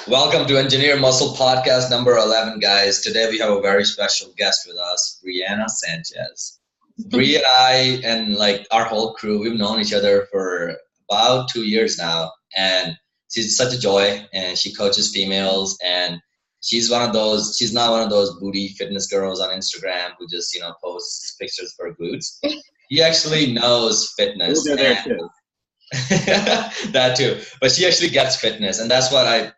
Welcome to Engineer Muscle Podcast number 11, guys. Today we have a very special guest with us, Brianna Sanchez. Bri and I and our whole crew, we've known each other for about 2 years now, and she's such a joy. And she coaches females, and she's not one of those booty fitness girls on Instagram who just posts pictures for glutes. She actually knows fitness. We'll go there too. That too, but she actually gets fitness, and that's why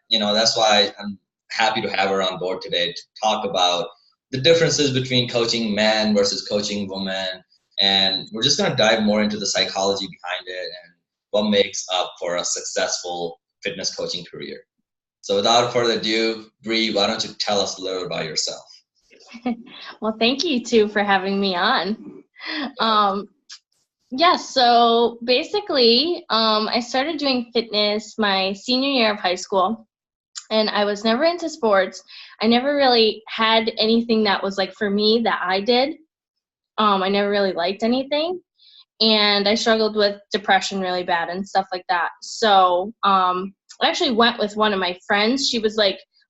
I'm happy to have her on board today to talk about the differences between coaching men versus coaching women, and we're just going to dive more into the psychology behind it and what makes up for a successful fitness coaching career. So without further ado, Bree, why don't you tell us a little about yourself? Well, thank you too for having me on. Yes, so basically, I started doing fitness my senior year of high school, and I was never into sports. I never really had anything that was for me that I did. I never really liked anything, and I struggled with depression really bad and stuff like that. So I actually went with one of my friends. She was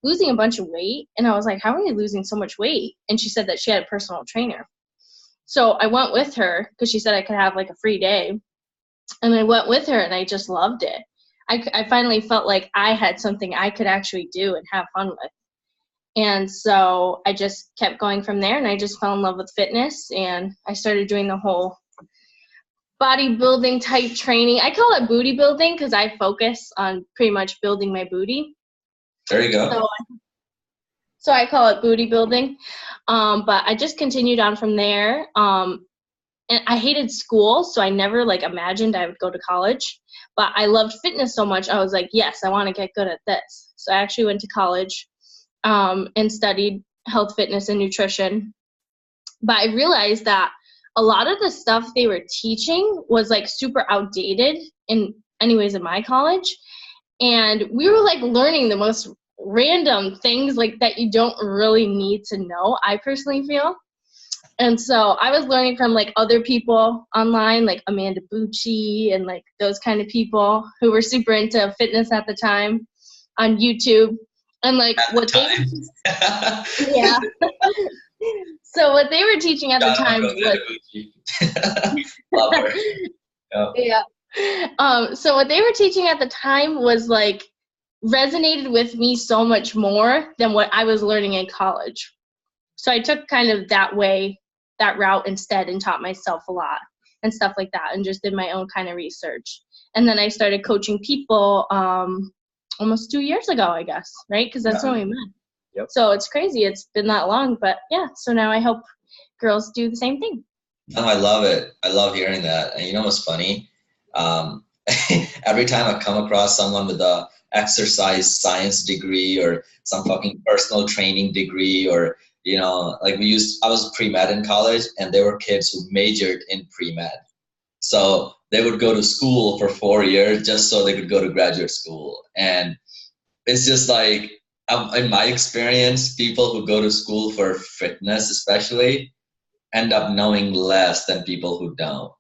losing a bunch of weight, and I was like, how are you losing so much weight? And she said that she had a personal trainer. So I went with her because she said I could have a free day. And I went with her and I just loved it. I finally felt like I had something I could actually do and have fun with. And so I just kept going from there, and I just fell in love with fitness, and I started doing the whole bodybuilding type training. I call it booty building because I focus on pretty much building my booty. There you go. So I call it booty building. But I just continued on from there. And I hated school, so I never imagined I would go to college. But I loved fitness so much, I was like, yes, I want to get good at this. So I actually went to college and studied health, fitness, and nutrition. But I realized that a lot of the stuff they were teaching was super outdated in my college. And we were learning the most random things that you don't really need to know, I personally feel. And so I was learning from other people online, like Amanda Bucci and those kind of people who were super into fitness at the time on YouTube. And yeah. So what they were teaching at the time was Love her. Yeah. So what they were teaching at the time was resonated with me so much more than what I was learning in college. So I took kind of that route instead, and taught myself a lot and stuff like that, and just did my own kind of research. And then I started coaching people almost 2 years ago, I guess, right? Because that's when we met. Yep. So it's crazy. It's been that long, but yeah. So now I help girls do the same thing. Oh, I love it. I love hearing that. And you know what's funny? Every time I come across someone with a exercise science degree or some fucking personal training degree, or I was pre-med in college, and there were kids who majored in pre-med, so they would go to school for 4 years just so they could go to graduate school. And it's just in my experience, people who go to school for fitness especially end up knowing less than people who don't.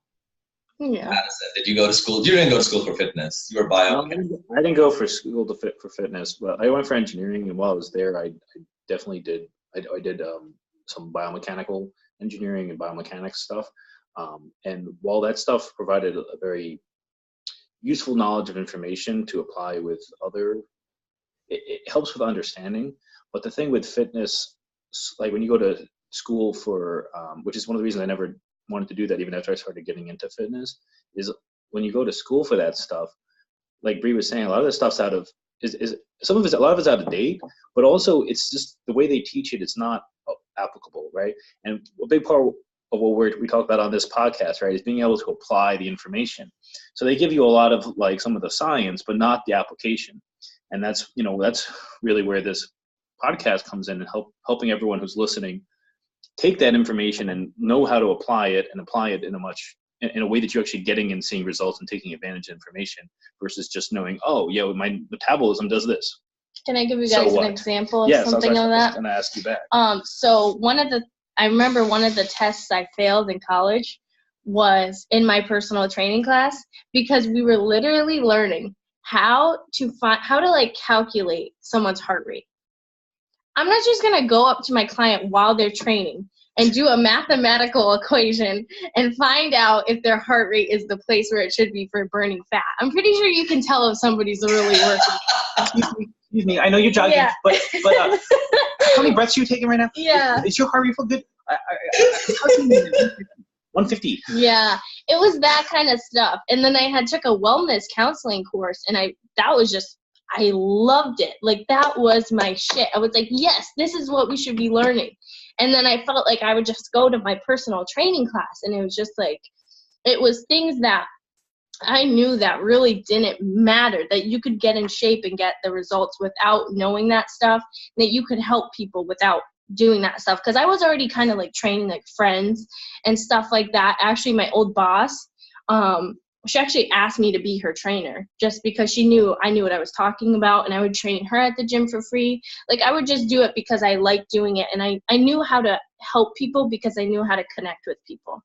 Yeah. Did you go to school? You didn't go to school for fitness. You were bio. I didn't go for school for fitness, but I went for engineering, and while I was there, I definitely did. I did some biomechanical engineering and biomechanics stuff, and while that stuff provided a very useful knowledge of information to apply with it helps with understanding. But the thing with fitness, when you go to school for, which is one of the reasons I never wanted to do that even after I started getting into fitness, is when you go to school for that stuff, like Bree was saying, a lot of this stuff's a lot of it's out of date, but also it's just the way they teach it, it's not applicable, right? And a big part of what we talk about on this podcast, right, is being able to apply the information. So they give you a lot of some of the science, but not the application. And that's really where this podcast comes in, and helping everyone who's listening take that information and know how to apply it, and apply it in a way that you're actually getting and seeing results and taking advantage of information, versus just knowing, oh yeah, my metabolism does this. Can I give you guys an example of something on that? I was going to ask you back. So I remember one of the tests I failed in college was in my personal training class, because we were literally learning how to like calculate someone's heart rate. I'm not just going to go up to my client while they're training and do a mathematical equation and find out if their heart rate is the place where it should be for burning fat. I'm pretty sure you can tell if somebody's really working. Excuse me, I know you're jogging, but how many breaths are you taking right now? Yeah. Is your heart rate feel good? 150. Yeah, it was that kind of stuff. And then I had took a wellness counseling course, and I loved it. Like, that was my shit. I was like, yes, this is what we should be learning. And then I felt like I would just go to my personal training class, and it was just like, it was things that I knew that really didn't matter, that you could get in shape and get the results without knowing that stuff, that you could help people without doing that stuff. Because I was already kind of like training like friends and stuff like that. Actually, my old boss, she actually asked me to be her trainer just because she knew I knew what I was talking about, and I would train her at the gym for free. Like, I would just do it because I liked doing it, and I knew how to help people because I knew how to connect with people.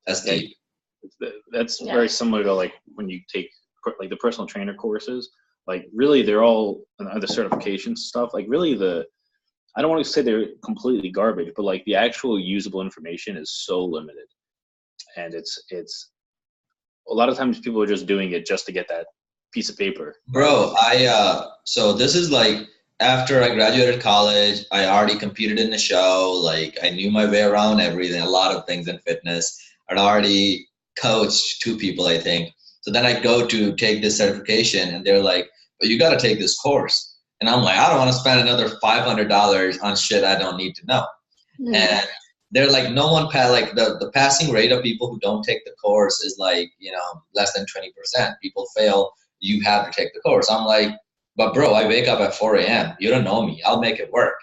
That's deep. That's very similar to like when you take like the personal trainer courses. Like, really, they're all the certification stuff. Like, really, I don't want to say they're completely garbage, but like the actual usable information is so limited, and it's a lot of times people are just doing it just to get that piece of paper. Bro, so this is like after I graduated college, I already competed in the show. Like, I knew my way around everything, a lot of things in fitness. I'd already coached 2 people, I think. So then I go to take this certification, and they're like, "But you got to take this course." And I'm like, I don't want to spend another $500 on shit I don't need to know. Mm-hmm. And they're like, no one like the passing rate of people who don't take the course is like, less than 20%. People fail. You have to take the course. I'm like, but bro, I wake up at 4 a.m. You don't know me. I'll make it work.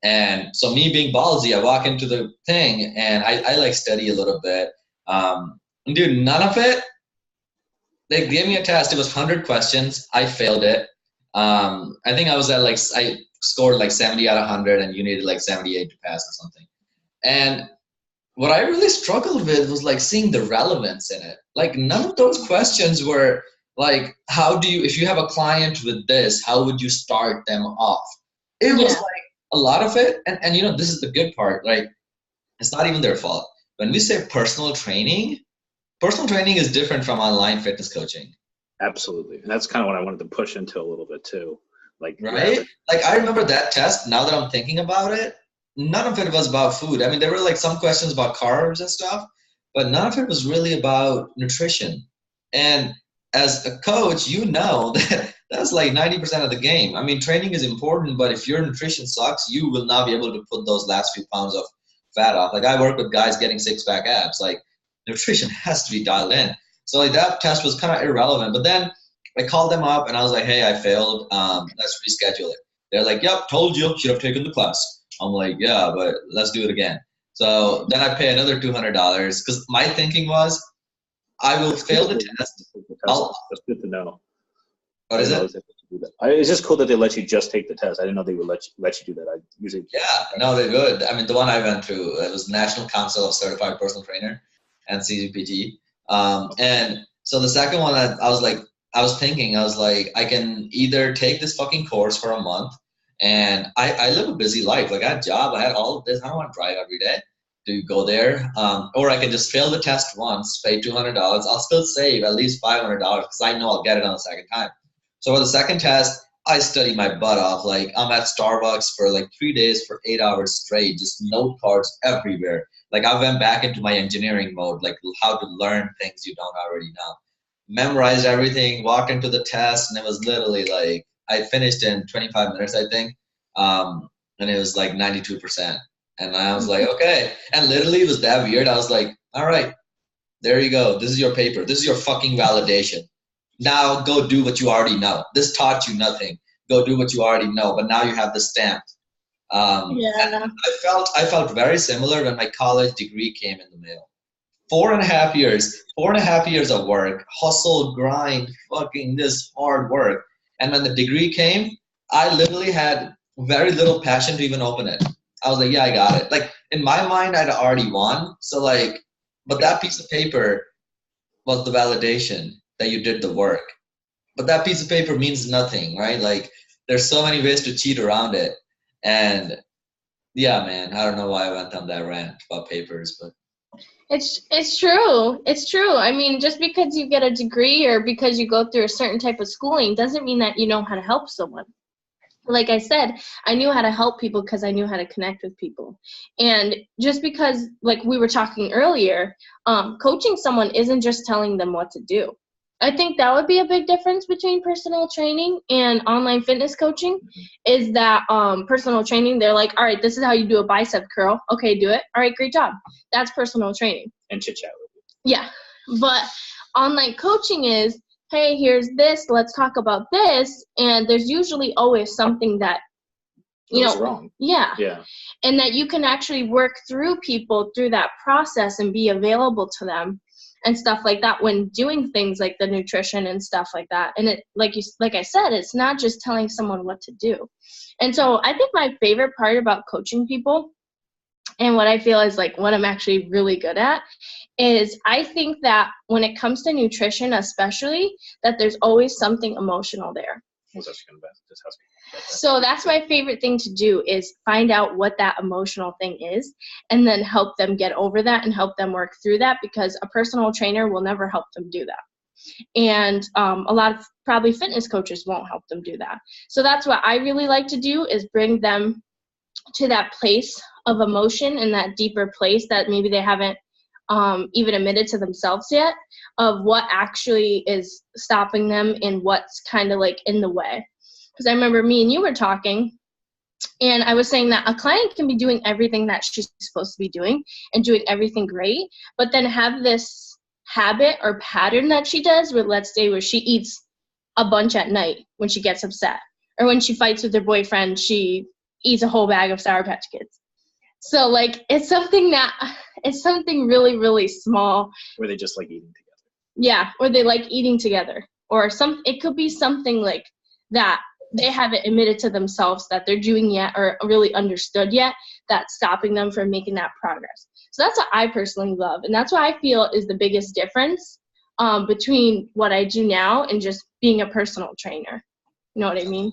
And so me being ballsy, I walk into the thing, and I like study a little bit. Dude, none of it. They gave me a test. It was 100 questions. I failed it. I think I was at I scored like 70 out of 100, and you needed like 78 to pass or something. And what I really struggled with was like seeing the relevance in it. Like, none of those questions were like, if you have a client with this, how would you start them off? It was like a lot of it. And this is the good part, right? It's not even their fault. When we say personal training is different from online fitness coaching. Absolutely. And that's kind of what I wanted to push into a little bit too. Like, right? Like, I remember that test, now that I'm thinking about it, none of it was about food. I mean, there were like some questions about carbs and stuff, but none of it was really about nutrition. And as a coach, that that's like 90% of the game. I mean, training is important, but if your nutrition sucks, you will not be able to put those last few pounds of fat off. Like, I work with guys getting 6-pack abs. Like, nutrition has to be dialed in. So like, that test was kind of irrelevant. But then I called them up, and I was like, hey, I failed. Let's reschedule it. They're like, yep, told you, should have taken the class. I'm like, yeah, but let's do it again. So then I pay another $200 because my thinking was, I will fail the test. That's good to know. What is it? It's just cool that they let you just take the test. I didn't know they would let you do that. I usually they would. I mean, the one I went through, it was National Council of Certified Personal Trainer and CGPT. And so the second one, I was thinking, I can either take this fucking course for a month, and I live a busy life. Like, I had a job, I had all of this. I don't want to drive every day to go there. Or I can just fail the test once, pay $200. I'll still save at least $500 because I know I'll get it on the second time. So for the second test, I studied my butt off. Like, I'm at Starbucks for like 3 days for 8 hours straight, just note cards everywhere. Like, I went back into my engineering mode, like how to learn things you don't already know. Memorized everything, walked into the test, and it was literally like, I finished in 25 minutes, I think. And it was like 92%. And I was like, okay. And literally it was that weird. I was like, all right, there you go. This is your paper. This is your fucking validation. Now go do what you already know. This taught you nothing. Go do what you already know. But now you have the stamp. And I felt very similar when my college degree came in the mail. 4.5 years of work, hustle, grind, fucking this hard work. And when the degree came, I literally had very little passion to even open it. I was like, yeah, I got it. Like, in my mind, I'd already won. So like, but that piece of paper was the validation that you did the work. but that piece of paper means nothing, right? Like there's so many ways to cheat around it. And yeah, man, I don't know why I went on that rant about papers, but It's true. It's true. I mean, just because you get a degree or because you go through a certain type of schooling doesn't mean that you know how to help someone. Like I said, I knew how to help people because I knew how to connect with people. And just because, like we were talking earlier, coaching someone isn't just telling them what to do. I think that would be a big difference between personal training and online fitness coaching, is that personal training, they're like, all right, this is how you do a bicep curl. Okay, do it. All right, great job. That's personal training. And chit chat with you. Yeah. But online coaching is, hey, here's this, let's talk about this. And there's usually always something that, Goes wrong. Yeah. Yeah. And that you can actually work through people through that process and be available to them and stuff like that when doing things like the nutrition and stuff like that. And it, like I said, it's not just telling someone what to do. And so I think my favorite part about coaching people, and what I feel is like what I'm actually really good at, is I think that when it comes to nutrition especially, that there's always something emotional there. So that's my favorite thing to do, is find out what that emotional thing is and then help them get over that and help them work through that, because a personal trainer will never help them do that. And a lot of probably fitness coaches won't help them do that. So that's what I really like to do, is bring them to that place of emotion and that deeper place that maybe they haven't even admitted to themselves yet, of what actually is stopping them and what's kind of like in the way. Because I remember me and you were talking, and I was saying that a client can be doing everything that she's supposed to be doing and doing everything great, but then have this habit or pattern that she does where, let's say, where she eats a bunch at night when she gets upset, or when she fights with her boyfriend, she eats a whole bag of Sour Patch Kids. So like it's something really, really small. Where they just like eating together. Yeah, or they like eating together, or it could be something like that they haven't admitted to themselves that they're doing yet or really understood yet, that's stopping them from making that progress. So that's what I personally love, and that's what I feel is the biggest difference between what I do now and just being a personal trainer. You know what I mean?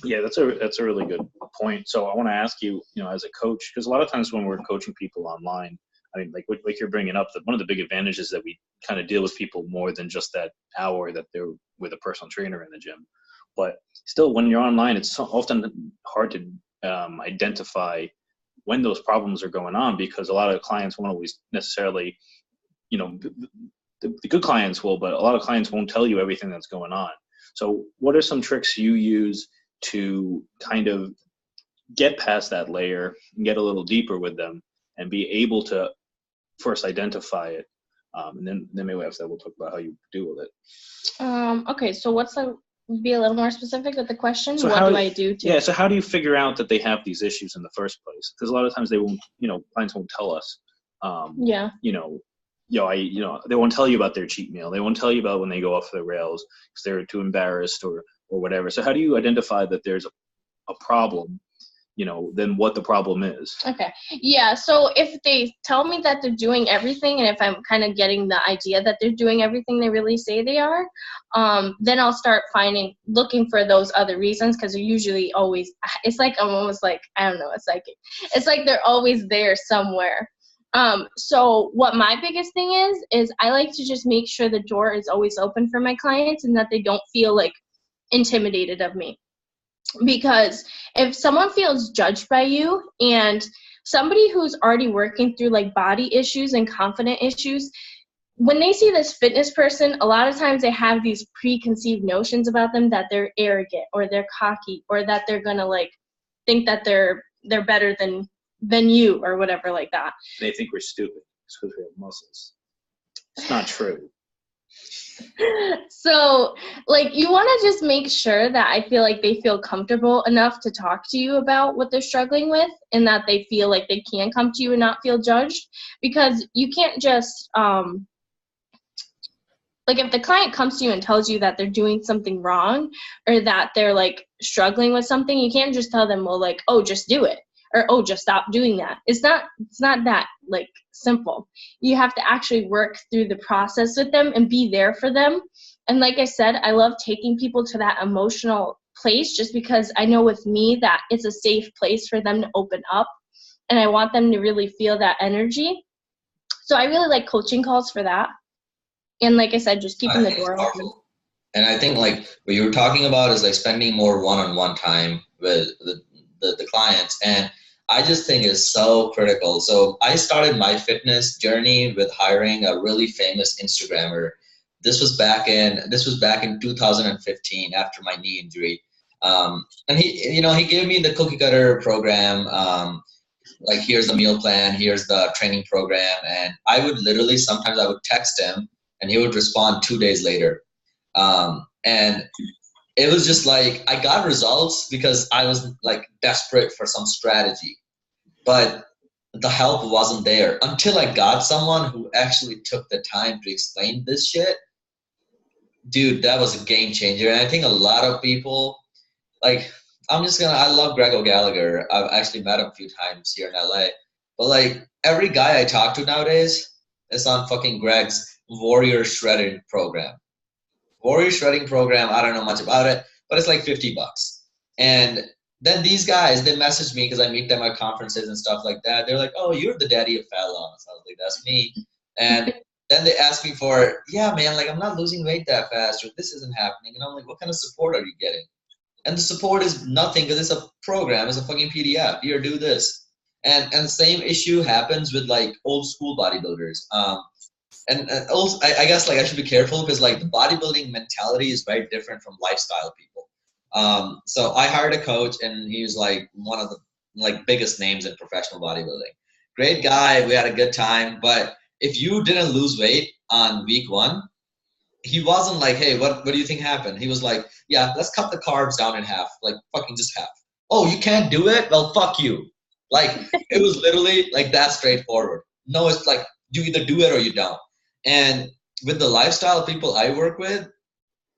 Yeah, that's a really good point. So I want to ask you, as a coach, because a lot of times when we're coaching people online, I mean, like you're bringing up, that one of the big advantages is that we kind of deal with people more than just that hour that they're with a personal trainer in the gym. But still, when you're online, it's often hard to identify when those problems are going on, because a lot of clients won't always necessarily, the good clients will, but a lot of clients won't tell you everything that's going on. So what are some tricks you use to kind of get past that layer and get a little deeper with them and be able to first identify it, and then maybe after that we'll talk about how you deal with it. Okay, so be a little more specific with the question. So what do I do to? Yeah, so how do you figure out that they have these issues in the first place? Because a lot of times they won't, clients won't tell us. Yeah. They won't tell you about their cheat meal. They won't tell you about when they go off the rails because they're too embarrassed or whatever. So how do you identify that there's a problem, then what the problem is? Okay. Yeah. So if they tell me that they're doing everything, and if I'm kind of getting the idea that they're doing everything they really say they are, then I'll start looking for those other reasons, because they're usually always, it's like, I'm almost like, I don't know, it's like they're always there somewhere. So what my biggest thing is I like to just make sure the door is always open for my clients and that they don't feel like intimidated of me. Because if someone feels judged by you, and somebody who's already working through like body issues and confident issues, when they see this fitness person, a lot of times they have these preconceived notions about them, that they're arrogant or they're cocky or that they're gonna like think that they're better than you or whatever like that. They think we're stupid because we have muscles. It's not true. So like you want to just make sure that I feel like they feel comfortable enough to talk to you about what they're struggling with, and that they feel like they can come to you and not feel judged. Because you can't just like if the client comes to you and tells you that they're doing something wrong or that they're like struggling with something, you can't just tell them, well, like, oh, just do it. or, oh, just stop doing that. It's not that like simple. You have to actually work through the process with them and be there for them. And like I said, I love taking people to that emotional place just because I know with me that it's a safe place for them to open up, and I want them to really feel that energy. So I really like coaching calls for that. And like I said, just keeping the door open. And I think like what you were talking about is like spending more one-on-one time with the clients. And I just think it's so critical. So I started my fitness journey with hiring a really famous Instagrammer. This was back in 2015 after my knee injury. And he gave me the cookie cutter program. Like, here's the meal plan, here's the training program. And I would literally, sometimes I would text him and he would respond 2 days later. And it was just like, I got results because I was like desperate for some strategy, but the help wasn't there until I got someone who actually took the time to explain this shit. Dude, that was a game changer. And I think a lot of people, like, I love Greg O'Gallagher. I've actually met him a few times here in LA. But like, every guy I talk to nowadays is on fucking Greg's Warrior Shredding program. Warrior Shredding program, I don't know much about it, but it's like $50. And then these guys, they message me because I meet them at conferences and stuff like that. They're like, oh, you're the daddy of fat loss. I was like, that's me. And then they ask me for, yeah, man, like, I'm not losing weight that fast, or this isn't happening. And I'm like, what kind of support are you getting? And the support is nothing because it's a program. It's a fucking PDF. Here, do this. And the same issue happens with like old school bodybuilders. And also, I guess like I should be careful because like the bodybuilding mentality is very different from lifestyle people. So I hired a coach and he was like one of the like biggest names in professional bodybuilding. Great guy. We had a good time. But if you didn't lose weight on week 1, he wasn't like, hey, what do you think happened? He was like, yeah, let's cut the carbs down in half, like fucking just half. Oh, you can't do it? Well, fuck you. Like, it was literally like that straightforward. No, it's like you either do it or you don't. And with the lifestyle people I work with,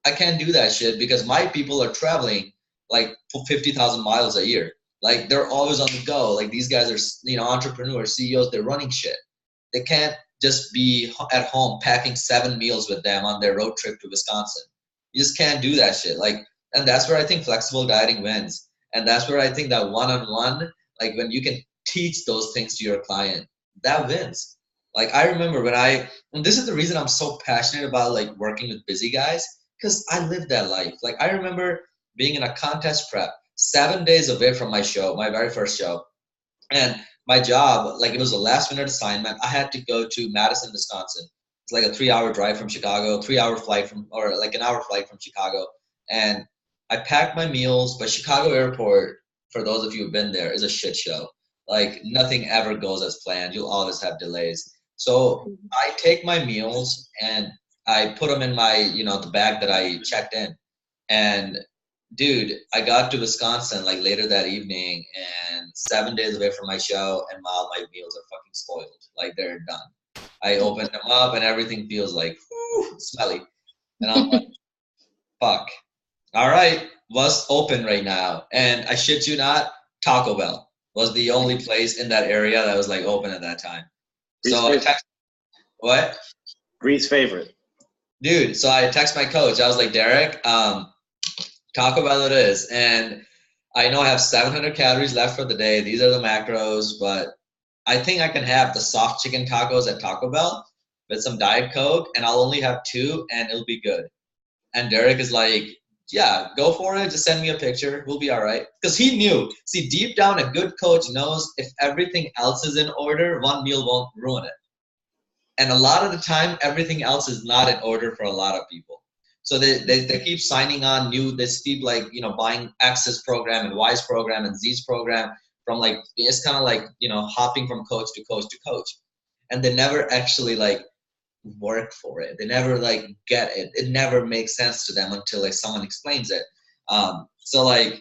I can't do that shit because my people are traveling like 50,000 miles a year. Like, they're always on the go. Like, these guys are, entrepreneurs, CEOs, they're running shit. They can't just be at home packing 7 meals with them on their road trip to Wisconsin. You just can't do that shit. Like, and that's where I think flexible dieting wins. And that's where I think that one-on-one, like when you can teach those things to your client, that wins. Like, I remember and this is the reason I'm so passionate about like working with busy guys, because I lived that life. Like, I remember being in a contest prep 7 days away from my show, my very first show. And my job, like, it was a last minute assignment. I had to go to Madison, Wisconsin. It's like a 3-hour drive from Chicago, 3-hour flight or like an hour flight from Chicago. And I packed my meals, but Chicago airport, for those of you who've been there, is a shit show. Like, nothing ever goes as planned. You'll always have delays. So I take my meals and I put them in my, the bag that I checked in. And dude, I got to Wisconsin like later that evening and 7 days away from my show, and all my meals are fucking spoiled. Like, they're done. I open them up and everything feels like smelly. And I'm like, fuck. All right, what's open right now? And I shit you not, Taco Bell was the only place in that area that was like open at that time. So I text, what? Bree's favorite. Dude, so I text my coach. I was like, Derek, Taco Bell it is. And I know I have 700 calories left for the day. These are the macros, but I think I can have the soft chicken tacos at Taco Bell with some Diet Coke, and I'll only have 2 and it'll be good. And Derek is like, yeah, go for it. Just send me a picture. We'll be all right. Because he knew. See, deep down, a good coach knows if everything else is in order, one meal won't ruin it. And a lot of the time, everything else is not in order for a lot of people. So they keep signing on they keep like, buying X's program and Y's program and Z's program from like, it's kind of like, hopping from coach to coach to coach. And they never actually like work for it. They never like get it. It never makes sense to them until like someone explains it. So like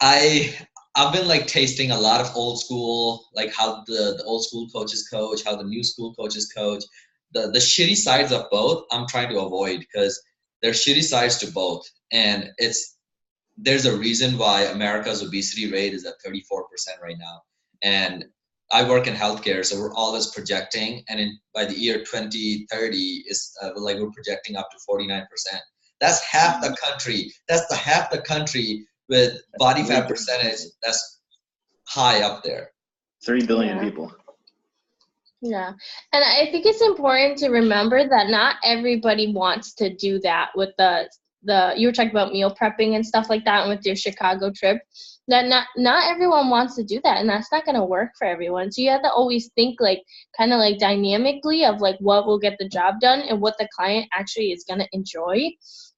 I've been like tasting a lot of old school, like how the old school coaches coach, how the new school coaches coach. The shitty sides of both I'm trying to avoid because there's shitty sides to both. And it's there's a reason why America's obesity rate is at 34% right now. And I work in healthcare, so we're always projecting, and by the year 2030 is like we're projecting up to 49%. That's half the country. That's the half the country with body fat percentage that's high up there. 3 billion people. Yeah. And I think it's important to remember that not everybody wants to do that with the you were talking about meal prepping and stuff like that, and with your Chicago trip, that not everyone wants to do that, and that's not going to work for everyone. So you have to always think like kind of like dynamically of like what will get the job done and what the client actually is going to enjoy.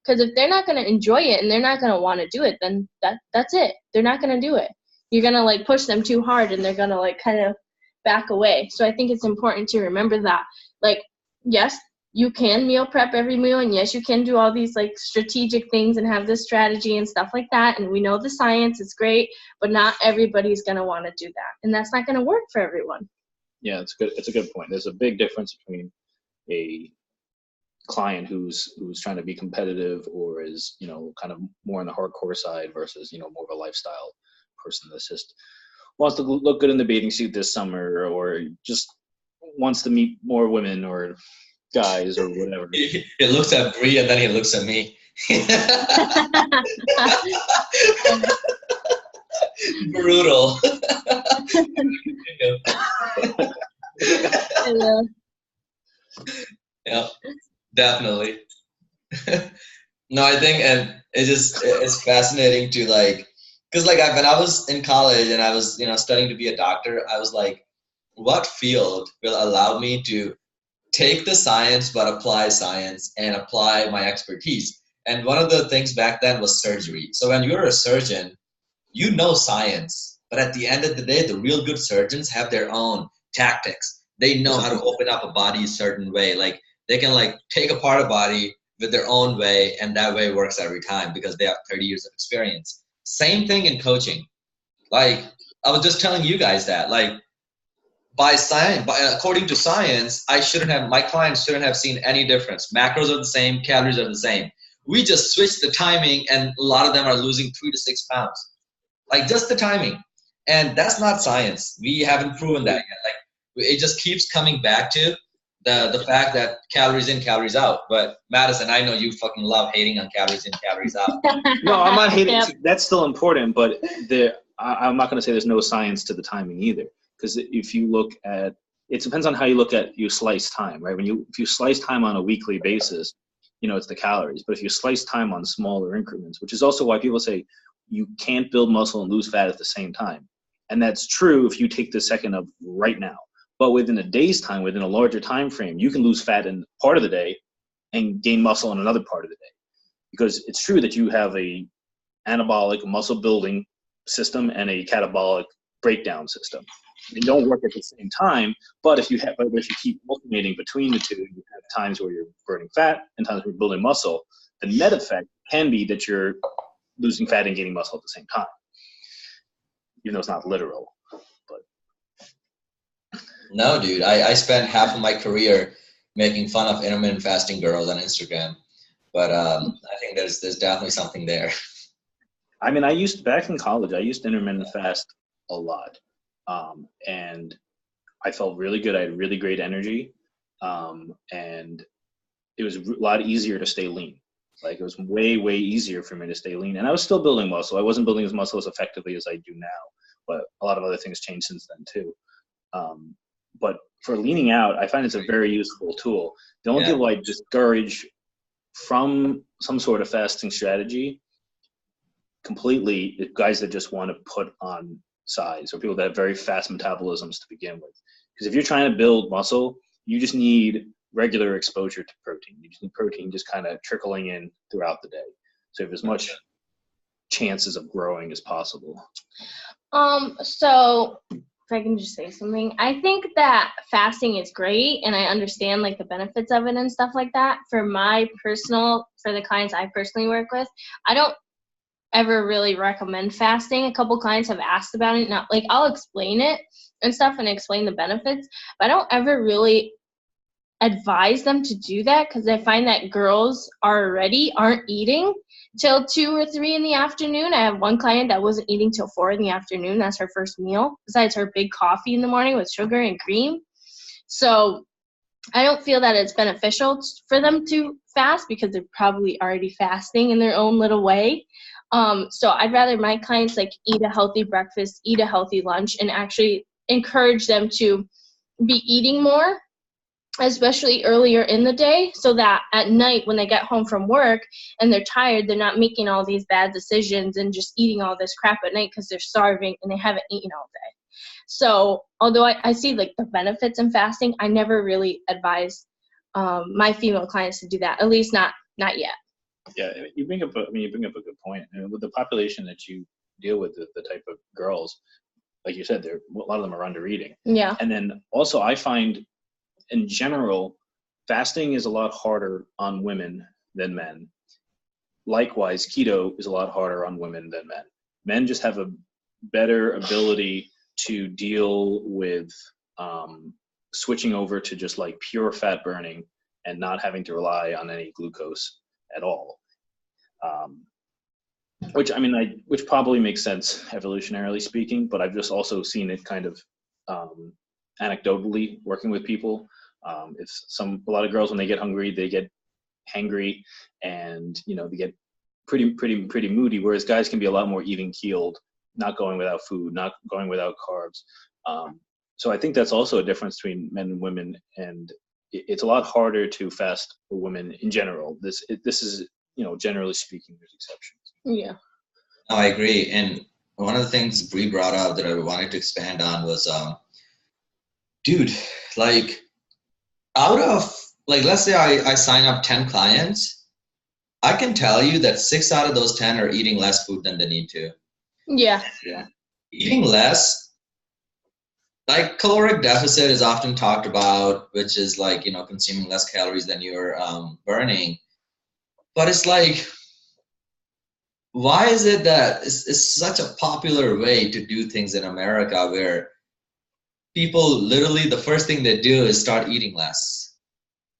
Because if they're not going to enjoy it and they're not going to want to do it, then that's it. They're not going to do it. You're going to like push them too hard and they're going to like kind of back away. So I think it's important to remember that, like, yes, you can meal prep every meal, and yes, you can do all these like strategic things and have this strategy and stuff like that, and we know the science is great, but not everybody's going to want to do that, and that's not going to work for everyone. Yeah, it's good. It's a good point. There's a big difference between a client who's trying to be competitive or is, you know, kind of more on the hardcore side versus, you know, more of a lifestyle person that's just wants to look good in the bathing suit this summer, or just wants to meet more women or guys or whatever. He looks at Brie and then he looks at me. Brutal. Yeah, definitely. No, I think, and it's fascinating to like, because like when I was in college and I was, you know, studying to be a doctor, I was like, what field will allow me to take the science but apply science and apply my expertise? And one of the things back then was surgery. So when you're a surgeon, you know science, but at the end of the day, the real good surgeons have their own tactics. They know how to open up a body a certain way. Like they can like take apart a body with their own way, and that way works every time because they have 30 years of experience. Same thing in coaching. Like I was just telling you guys that, like, by science, according to science, my clients shouldn't have seen any difference. Macros are the same, calories are the same. We just switched the timing, and a lot of them are losing 3 to 6 pounds. Like just the timing. And that's not science. We haven't proven that yet. Like it just keeps coming back to the fact that calories in, calories out. But Madison, I know you fucking love hating on calories in, calories out. No, I'm not hating. Yep. That's still important, but I'm not going to say there's no science to the timing either. Because if you look at, it depends on how you look at, you slice time, right? If you slice time on a weekly basis, you know, it's the calories. But if you slice time on smaller increments, which is also why people say you can't build muscle and lose fat at the same time. And that's true if you take the second of right now. But within a day's time, within a larger time frame, you can lose fat in part of the day and gain muscle in another part of the day. Because it's true that you have a anabolic muscle building system and a catabolic breakdown system. They don't work at the same time, but if you keep alternating between the two, you have times where you're burning fat and times where you're building muscle. The net effect can be that you're losing fat and gaining muscle at the same time, even though it's not literal. But no, dude, I spent half of my career making fun of intermittent fasting girls on Instagram, but I think there's definitely something there. I mean, back in college, I used intermittent fast a lot. And I felt really good. I had really great energy. And it was a lot easier to stay lean. Like it was way, way easier for me to stay lean. And I was still building muscle. I wasn't building as muscle as effectively as I do now, but a lot of other things changed since then too. But for leaning out, I find it's a very useful tool. The only people I discourage from some sort of fasting strategy completely is guys that just want to put on size, or people that have very fast metabolisms to begin with. Because if you're trying to build muscle, you just need regular exposure to protein. You just need protein just kind of trickling in throughout the day. So you have as much chances of growing as possible. So if I can just say something, I think that fasting is great, and I understand like the benefits of it and stuff like that. For the clients I personally work with, I don't ever really recommend fasting. A couple clients have asked about it. Now, like I'll explain it and stuff and explain the benefits, but I don't ever really advise them to do that because I find that girls aren't eating till 2 or 3 in the afternoon. I have one client that wasn't eating till 4 in the afternoon. That's her first meal, besides her big coffee in the morning with sugar and cream. So I don't feel that it's beneficial for them to fast because they're probably already fasting in their own little way. So I'd rather my clients like eat a healthy breakfast, eat a healthy lunch, and actually encourage them to be eating more, especially earlier in the day, so that at night when they get home from work and they're tired, they're not making all these bad decisions and just eating all this crap at night because they're starving and they haven't eaten all day. So although I see like the benefits in fasting, I never really advise my female clients to do that, at least not yet. Yeah, you bring up a good point. And with the population that you deal with, the type of girls, like you said, a lot of them are under eating. Yeah. And then also I find in general, fasting is a lot harder on women than men. Likewise, keto is a lot harder on women than men. Men just have a better ability to deal with switching over to just like pure fat burning and not having to rely on any glucose at all. Which probably makes sense evolutionarily speaking, but I've just also seen it kind of anecdotally working with people. A lot of girls, when they get hungry, they get hangry, and they get pretty moody. Whereas guys can be a lot more even keeled, not going without food, not going without carbs. So I think that's also a difference between men and women, and it's a lot harder to fast for women in general. This is generally speaking, there's exceptions. Yeah. No, I agree. And one of the things Bree brought up that I wanted to expand on was, dude, like, out of, like, let's say I sign up 10 clients, I can tell you that 6 out of those 10 are eating less food than they need to. Yeah. Eating less, like, caloric deficit is often talked about, which is like, consuming less calories than you're burning. But it's like, why is it that it's such a popular way to do things in America where people literally the first thing they do is start eating less?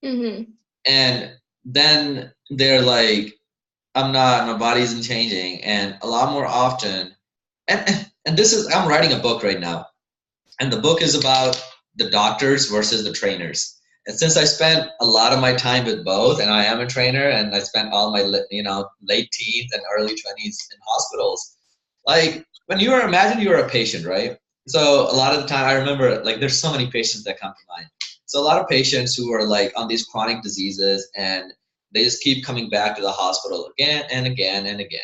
Mm-hmm. And then they're like, my body isn't changing. And a lot more often, and I'm writing a book right now. And the book is about the doctors versus the trainers. And since I spent a lot of my time with both, and I am a trainer, and I spent all my late teens and early 20s in hospitals, like when imagine you're a patient, right? So a lot of the time I remember, like, there's so many patients that come to mind. So a lot of patients who are like on these chronic diseases, and they just keep coming back to the hospital again and again and again.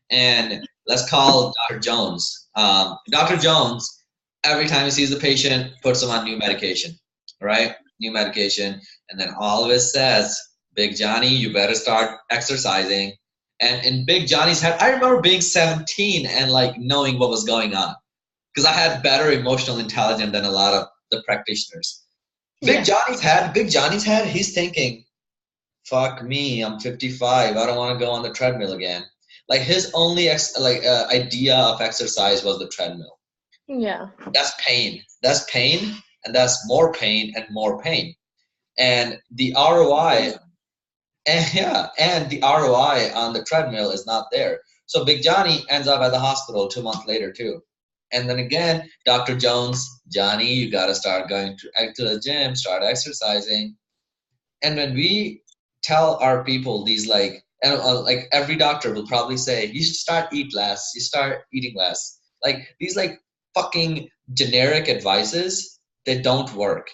And let's call Dr. Jones. Dr. Jones, every time he sees the patient, puts them on new medication, right? New medication. And then all of it says, Big Johnny, you better start exercising. And in Big Johnny's head, I remember being 17 and like knowing what was going on, because I had better emotional intelligence than a lot of the practitioners. Big Johnny's head, he's thinking, fuck me, I'm 55. I don't want to go on the treadmill again. Like his only idea of exercise was the treadmill. Yeah. That's pain. That's pain, and that's more pain and more pain. And the ROI, and the ROI on the treadmill is not there. So Big Johnny ends up at the hospital 2 months later too. And then again, Dr. Jones, Johnny, you got to start going to the gym, start exercising. And when we tell our people these like every doctor will probably say, you should start eating less. Like these like fucking generic advices that don't work.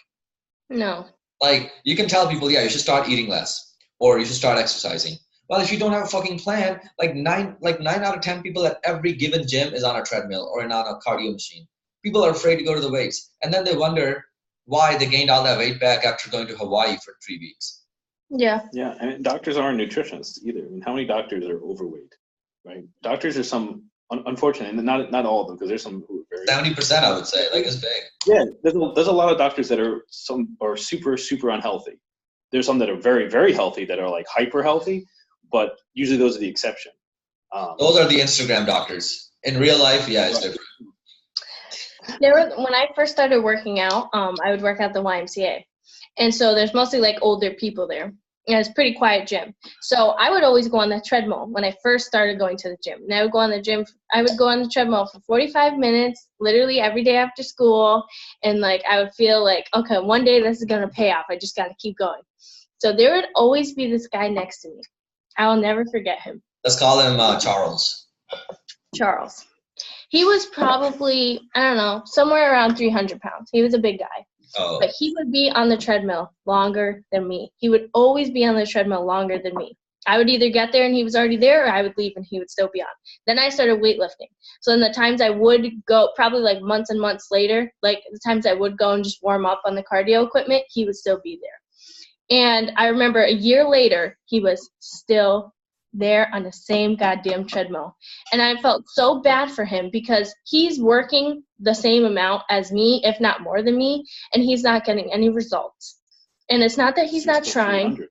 No. Like you can tell people, you should start eating less or you should start exercising. Well, if you don't have a fucking plan, like nine out of 10 people at every given gym is on a treadmill or on a cardio machine. People are afraid to go to the weights. And then they wonder why they gained all that weight back after going to Hawaii for 3 weeks. Yeah. Yeah, and doctors aren't nutritionists either. I mean, how many doctors are overweight, right? Doctors are some, unfortunately, and not all of them, because there's some who are very 70%, I would say, like it's big. Yeah, there's a lot of doctors that are super, super unhealthy. There's some that are very, very healthy that are like hyper healthy, but usually those are the exception. Those are the Instagram doctors. In real life, it's different. When I first started working out, I would work at the YMCA. And so there's mostly like older people there. And it's a pretty quiet gym. So I would always go on the treadmill when I first started going to the gym. And I would go on the treadmill for 45 minutes, literally every day after school. And like I would feel like, okay, one day this is gonna pay off. I just gotta keep going. So there would always be this guy next to me. I will never forget him. Let's call him Charles. Charles. He was probably, I don't know, somewhere around 300 pounds. He was a big guy. Oh. But he would be on the treadmill longer than me. He would always be on the treadmill longer than me. I would either get there and he was already there, or I would leave and he would still be on. Then I started weightlifting. So in the times I would go, probably like months and months later, like the times I would go and just warm up on the cardio equipment, he would still be there. And I remember a year later, he was still there on the same goddamn treadmill. And I felt so bad for him because he's working the same amount as me, if not more than me, and he's not getting any results. And it's not that he's not trying.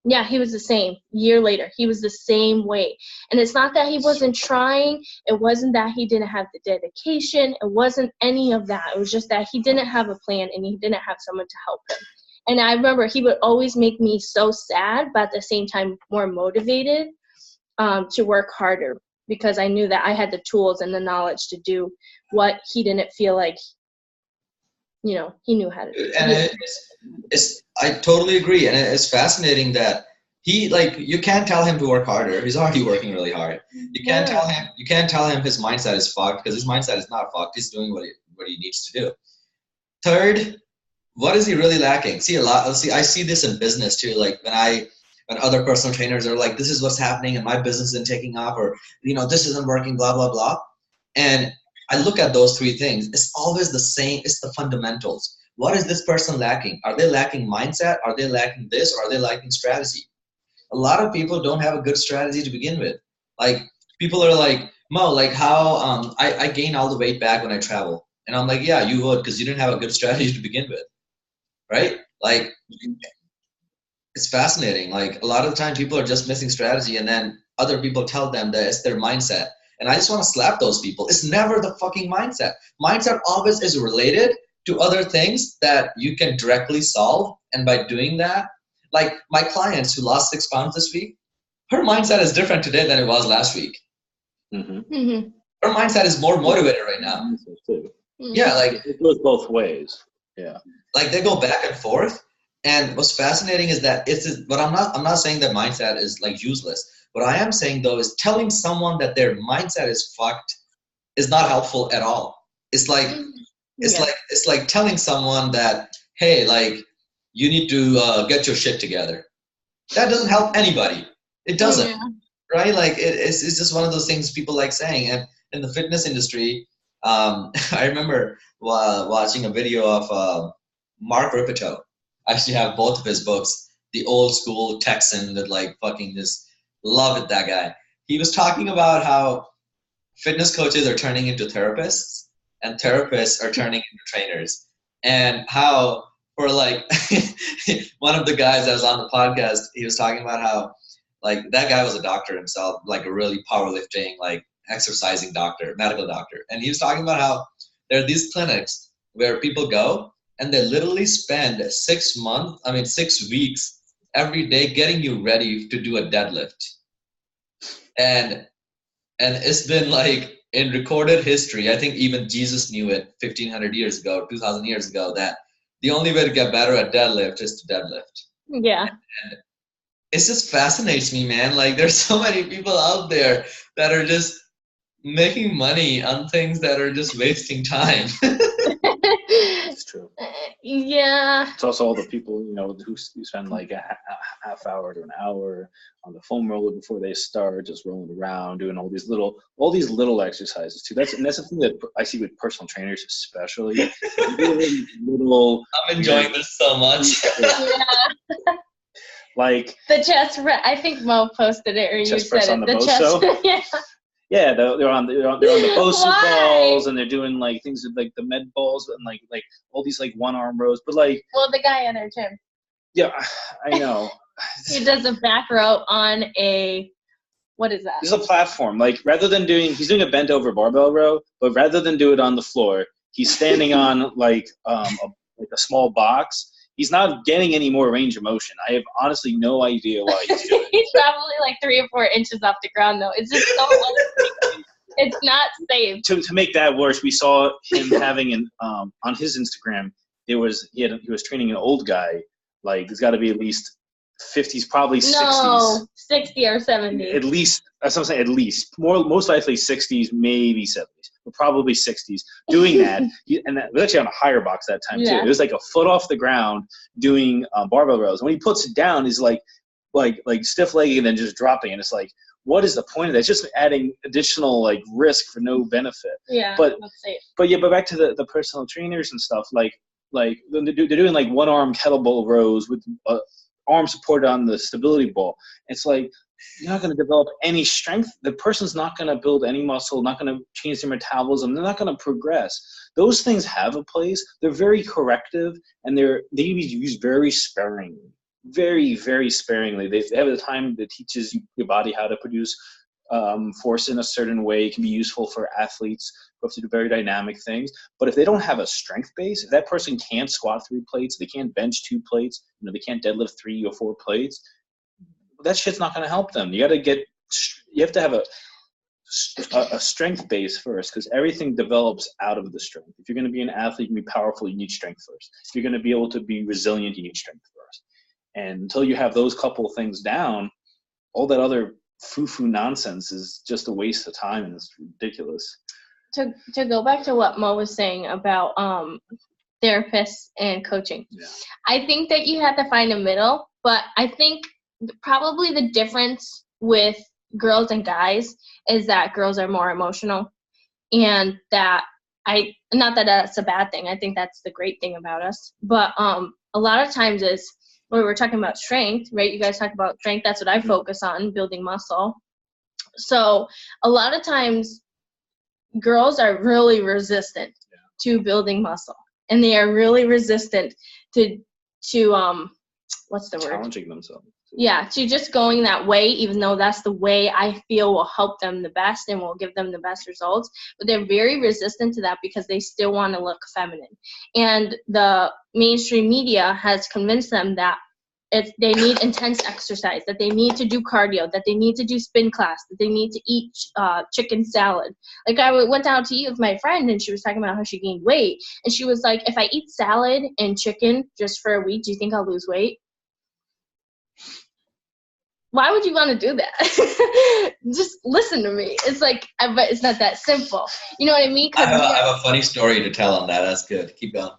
Yeah, he was the same. Year later, he was the same weight. And it's not that he wasn't trying. It wasn't that he didn't have the dedication. It wasn't any of that. It was just that he didn't have a plan and he didn't have someone to help him. And I remember he would always make me so sad, but at the same time more motivated to work harder, because I knew that I had the tools and the knowledge to do what he didn't feel like, he knew how to do. And I totally agree. And it's fascinating that you can't tell him to work harder. He's already working really hard. You can't tell him his mindset is fucked, because his mindset is not fucked. He's doing what he needs to do. Third, what is he really lacking? I see this in business too. Like when other personal trainers are like, this is what's happening and my business isn't taking off, or, this isn't working, blah, blah, blah. And I look at those three things. It's always the same. It's the fundamentals. What is this person lacking? Are they lacking mindset? Are they lacking this? Or are they lacking strategy? A lot of people don't have a good strategy to begin with. Like, people are like, Mo, like how I gain all the weight back when I travel. And I'm like, yeah, you would, because you didn't have a good strategy to begin with. Right? Like, it's fascinating. Like, a lot of the time people are just missing strategy, and then other people tell them that it's their mindset. And I just want to slap those people. It's never the fucking mindset. Mindset always is related to other things that you can directly solve. And by doing that, like my clients who lost 6 pounds this week, her mindset is different today than it was last week. Mm-hmm. Mm-hmm. Her mindset is more motivated right now. Mm-hmm. Yeah, like it goes both ways. Yeah, like they go back and forth. And what's fascinating is that but I'm not saying that mindset is like useless. What I am saying though is telling someone that their mindset is fucked is not helpful at all. It's like telling someone that, hey, like you need to get your shit together. That doesn't help anybody. It doesn't, right? Like it's just one of those things people like saying. And in the fitness industry, I remember watching a video of Mark Ripito. I actually have both of his books. The old school Texan that like fucking just love it, that guy. He was talking about how fitness coaches are turning into therapists and therapists are turning into trainers. And how for like one of the guys that was on the podcast, he was talking about how like that guy was a doctor himself, like a really powerlifting, like exercising doctor, medical doctor. And he was talking about how there are these clinics where people go and they literally spend 6 weeks every day getting you ready to do a deadlift. And it's been like in recorded history, I think even Jesus knew it 1,500 years ago, 2,000 years ago, that the only way to get better at deadlift is to deadlift. Yeah. And it just fascinates me, man. Like there's so many people out there that are just making money on things that are just wasting time. It's true. Yeah. It's also all the people, who spend like a half hour to an hour on the foam roller before they start, just rolling around, doing all these little exercises too. That's the thing that I see with personal trainers, especially. I'm enjoying this so much. Yeah. Like the chest rep. I think Mo posted it, or you said it. On the chest. Yeah. Yeah, they're on the Bosu balls, and they're doing like things with like the med balls and like all these like one arm rows. But like, well, the guy in our gym. Yeah, I know. He does a back row on a, what is that? There's a platform. Like he's doing a bent over barbell row, but rather than do it on the floor, he's standing on like a small box, He's not getting any more range of motion. I have honestly no idea why he's doing it. He's probably like 3 or 4 inches off the ground, though. It's just so it's not safe. To make that worse, we saw him having on his Instagram. He was training an old guy. Like, there's got to be at least 50s, probably 60s. No, 60 or 70. At least, that's what I'm saying. At least, most likely 60s, maybe 70s, but probably 60s. Doing that, and that was actually on a higher box that time too. It was like a foot off the ground doing barbell rows. When he puts it down, he's like stiff legged and then just dropping, and it's like, what is the point of that? It's just adding additional like risk for no benefit. Yeah, but safe. But back to the personal trainers and stuff. Like they're doing like one arm kettlebell rows with arm supported on the stability ball. It's like, you're not going to develop any strength. The person's not going to build any muscle, not going to change their metabolism. They're not going to progress. Those things have a place. They're very corrective, and they can be used very sparingly. Very, very sparingly. They have a time that teaches your body how to produce force in a certain way. It can be useful for athletes who have to do very dynamic things. But if they don't have a strength base, if that person can't squat 3 plates, they can't bench 2 plates, they can't deadlift 3 or 4 plates, that shit's not going to help them. You have to have a strength base first, because everything develops out of the strength. If you're going to be an athlete and be powerful, you need strength first. If you're going to be able to be resilient, you need strength first. And until you have those couple of things down, all that other foo-foo nonsense is just a waste of time, and it's ridiculous. To go back to what Mo was saying about therapists and coaching, I think that you have to find a middle, but I think probably the difference with girls and guys is that girls are more emotional, and that not that that's a bad thing. I think that's the great thing about us. But a lot of times is when we're talking about strength, right? You guys talk about strength. That's what I focus on, building muscle. So a lot of times girls are really resistant to building muscle, and they are really resistant to what's the word? Challenging themselves. Yeah, to just going that way, even though that's the way I feel will help them the best and will give them the best results. But they're very resistant to that because they still want to look feminine. And the mainstream media has convinced them that they need intense exercise, that they need to do cardio, that they need to do spin class, that they need to eat chicken salad. Like, I went out to eat with my friend, and she was talking about how she gained weight. And she was like, if I eat salad and chicken just for a week, do you think I'll lose weight? Why would you want to do that? Just listen to me. It's like, but it's not that simple. You know what I mean? I have a funny story to tell on that. That's good. Keep going.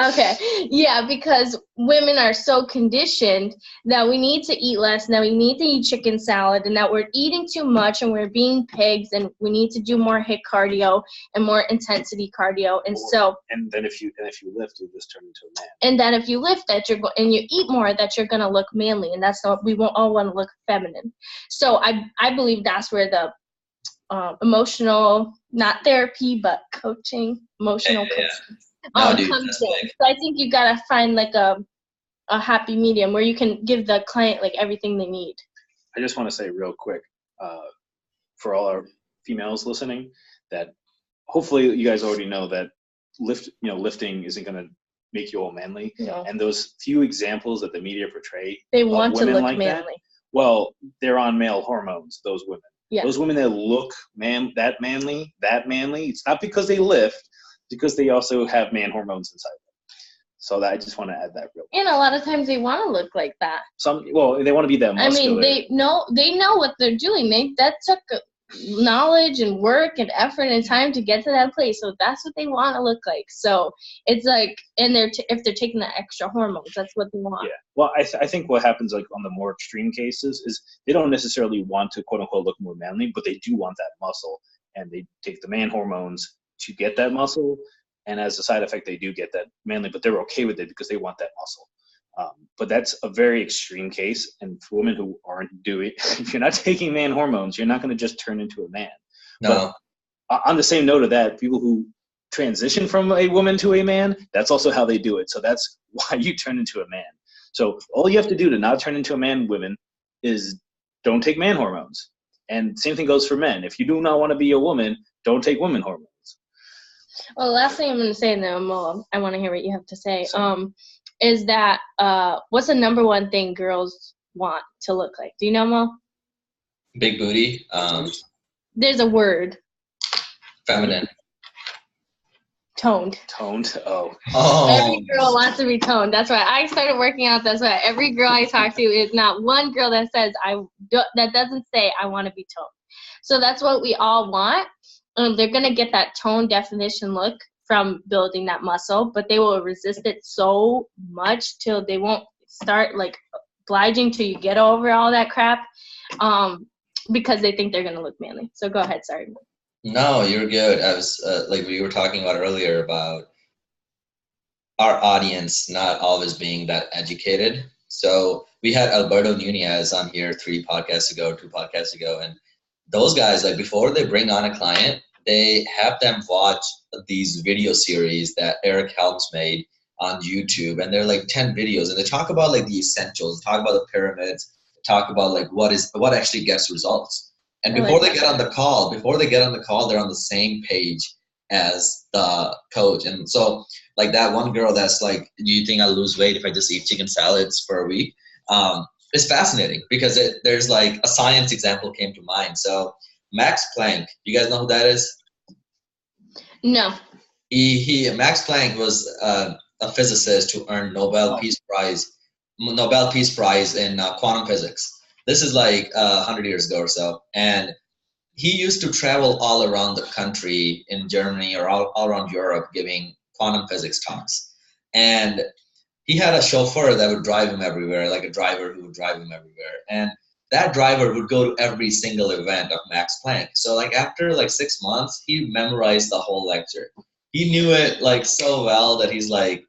Okay. Yeah, because women are so conditioned that we need to eat less, that we need to eat chicken salad, and that we're eating too much and we're being pigs, and we need to do more HIIT cardio and more intensity cardio. And then if you lift, you just turn into a man. And then if you lift that, and you eat more, that you're gonna look manly, and that's not, we won't all want to look feminine. So I believe that's where the emotional, not therapy, but coaching, emotional coaching. Comes in. So I think you gotta find like a happy medium where you can give the client like everything they need. I just want to say real quick, for all our females listening, that hopefully you guys already know that lifting isn't gonna make you all manly. No. And those few examples that the media portray, they want to look like manly. Well, they're on male hormones. Those women. Yeah. Those women that look that manly. It's not because they lift. Because they also have man hormones inside them. So I just want to add that real quick. And a lot of times they want to look like that. They want to be that muscular. I mean, they know what they're doing. That took knowledge and work and effort and time to get to that place. So that's what they want to look like. So it's like, and if they're taking the extra hormones, that's what they want. Yeah. Well, I think what happens like on the more extreme cases is they don't necessarily want to quote unquote look more manly, but they do want that muscle, and they take the man hormones to get that muscle, and as a side effect they do get that manly, but they're okay with it because they want that muscle. But that's a very extreme case, and for women who aren't doing if you're not taking man hormones, you're not going to just turn into a man. No. But on the same note of that, people who transition from a woman to a man, that's also how they do it. So that's why you turn into a man. So all you have to do to not turn into a man, women, is don't take man hormones. And same thing goes for men. If you do not want to be a woman, don't take women hormones. Well, the last thing I'm going to say, and then I want to hear what you have to say. is that what's the number one thing girls want to look like? Do you know, Mo? Big booty. There's a word. Feminine. Toned. Toned. Oh. Every girl wants to be toned. That's why I started working out. That's why every girl I talk to is not one girl that says that doesn't say I want to be toned. So that's what we all want. They're gonna get that tone definition look from building that muscle, but they will resist it so much till they won't start like obliging till you get over all that crap, because they think they're gonna look manly. So go ahead, sorry. No, you're good. I was like we were talking about earlier about our audience not always being that educated. So we had Alberto Nunez on here 2 podcasts ago, and those guys, like before they bring on a client, they have them watch these video series that Eric Helms made on YouTube, and they're like 10 videos, and they talk about like the essentials, talk about the pyramids, talk about like what actually gets results. And before they get on the call, they're on the same page as the coach. And so like that one girl that's like, do you think I'll lose weight if I just eat chicken salads for a week? It's fascinating because there's like a science example came to mind. So Max Planck, you guys know who that is? No. Max Planck was a physicist who earned Nobel Peace Prize in quantum physics. This is like 100 years ago or so. And he used to travel all around the country in Germany or all around Europe giving quantum physics talks. And he had a chauffeur that would drive him everywhere, like a driver who would drive him everywhere. And that driver would go to every single event of Max Planck. So like after like 6 months, he memorized the whole lecture. He knew it like so well that he's like,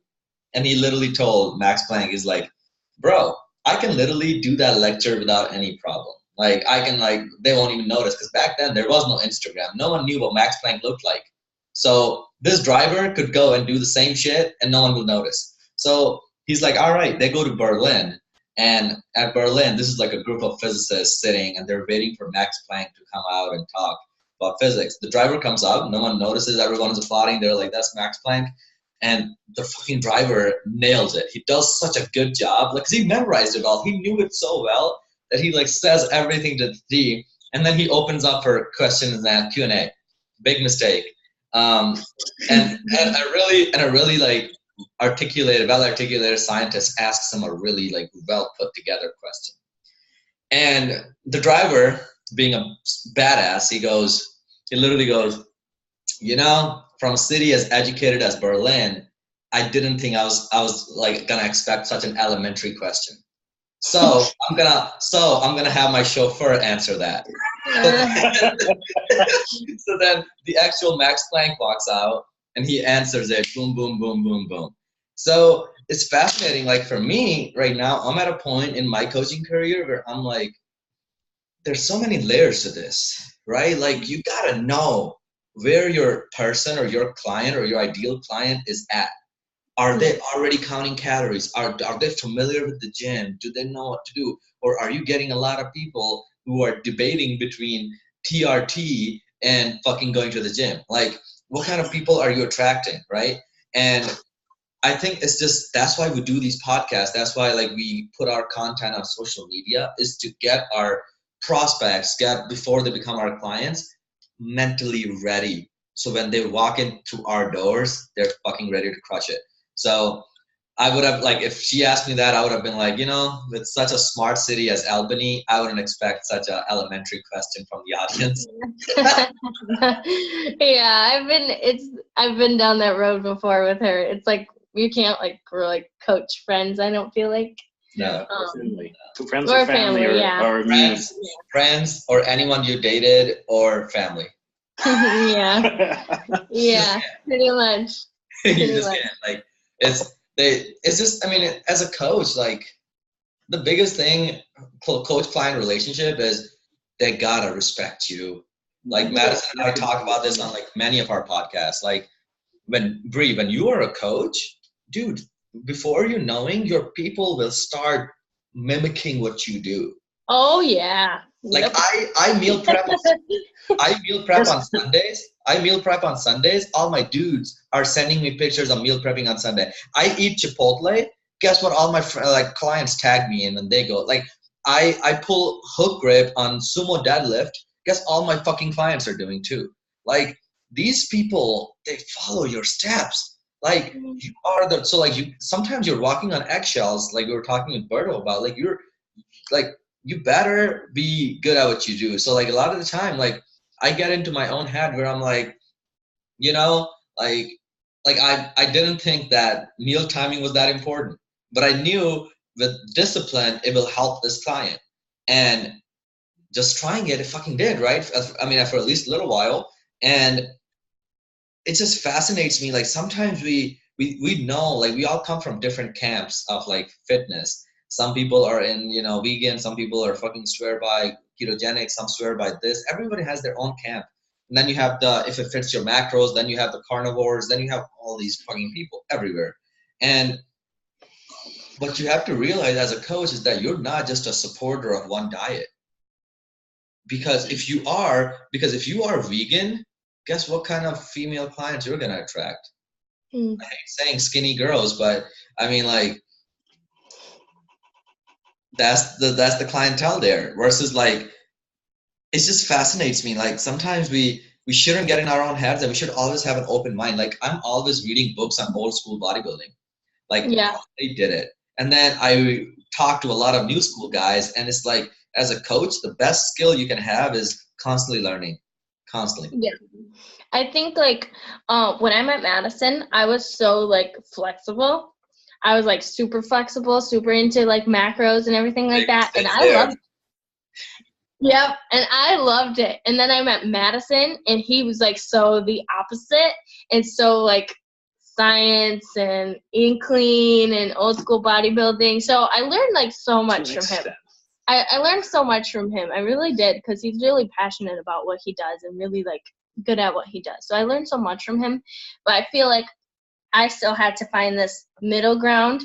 and he literally told Max Planck, he's like, bro, I can literally do that lecture without any problem. Like I can like, they won't even notice because back then there was no Instagram. No one knew what Max Planck looked like. So this driver could go and do the same shit and no one will notice. So he's like, all right, they go to Berlin. And at Berlin, this is like a group of physicists sitting and they're waiting for Max Planck to come out and talk about physics. The driver comes out, no one notices, everyone is applauding. They're like, that's Max Planck. And the fucking driver nails it. He does such a good job. Like, 'cause he memorized it all. He knew it so well that he like says everything to the T. And then he opens up for questions and Q&A. Big mistake. And a really like well-articulated scientist asks him a really like well put together question. And the driver, being a badass, he literally goes, you know, from a city as educated as Berlin, I didn't think I was like gonna expect such an elementary question. So I'm gonna have my chauffeur answer that. So then the actual Max Planck walks out and he answers it. Boom, boom, boom, boom, boom. So it's fascinating. Like for me right now, I'm at a point in my coaching career where I'm like, there's so many layers to this, right? Like you gotta know where your person or your client or your ideal client is at. Are they already counting calories? Are they familiar with the gym? Do they know what to do? Or are you getting a lot of people who are debating between TRT and fucking going to the gym? Like, what kind of people are you attracting, right? And I think it's just, that's why we do these podcasts. That's why like we put our content on social media, is to get our prospects, before they become our clients, mentally ready. So when they walk into our doors, they're fucking ready to crush it. So I would have, like, if she asked me that, I would have been like, you know, with such a smart city as Albany, I wouldn't expect such an elementary question from the audience. Yeah, I've been down that road before with her. It's like you can't we're like coach friends. I don't feel like. No. Friends or family, or friends or anyone you dated or family. Yeah. Yeah, pretty much. You just can't, like, it's just, I mean, as a coach, like, the biggest thing, coach-client relationship is they gotta respect you. Like, Madison and I talk about this on, like, many of our podcasts. Like, when you are a coach, dude, before you knowing, your people will start mimicking what you do. Oh, yeah. Like, yep. I meal prep on Sundays. All my dudes are sending me pictures of meal prepping on Sunday. I eat Chipotle guess what? All my like clients tag me in and they go like, I pull hook grip on sumo deadlift. Guess all my fucking clients are doing too. Like these people, they follow your steps. Like you are the, so like you, sometimes you're walking on eggshells, like we were talking with Berto about, like you're like, you better be good at what you do. So like a lot of the time, like I get into my own head where I'm like, you know, like I didn't think that meal timing was that important, but I knew with discipline it will help this client. And just trying it fucking did, right? I mean, for at least a little while. And it just fascinates me. Like sometimes we know, like we all come from different camps of like fitness. Some people are in, you know, vegan, some people are fucking swear by ketogenic, some swear by this. Everybody has their own camp. And then you have the, if it fits your macros, then you have the carnivores, then you have all these fucking people everywhere. And what you have to realize as a coach is that you're not just a supporter of one diet. Because if you are vegan, guess what kind of female clients you're gonna attract? I hate saying skinny girls, but I mean, like, that's the clientele there. Versus like, it just fascinates me. Like sometimes we shouldn't get in our own heads, and we should always have an open mind. Like I'm always reading books on old school bodybuilding, like how they did it, and then I talk to a lot of new school guys, and it's like, as a coach, the best skill you can have is constantly learning, constantly. Yeah. I think like when I'm at Madison, I was so like flexible. I was like super flexible, super into like macros and everything like that. And I loved Yep, and I loved it. And then I met Madison, and he was like so the opposite, and so like science and eating clean and old school bodybuilding. So I learned like so much from him. I learned so much from him. I really did, because he's really passionate about what he does and really like good at what he does. So I learned so much from him, but I feel like I still had to find this middle ground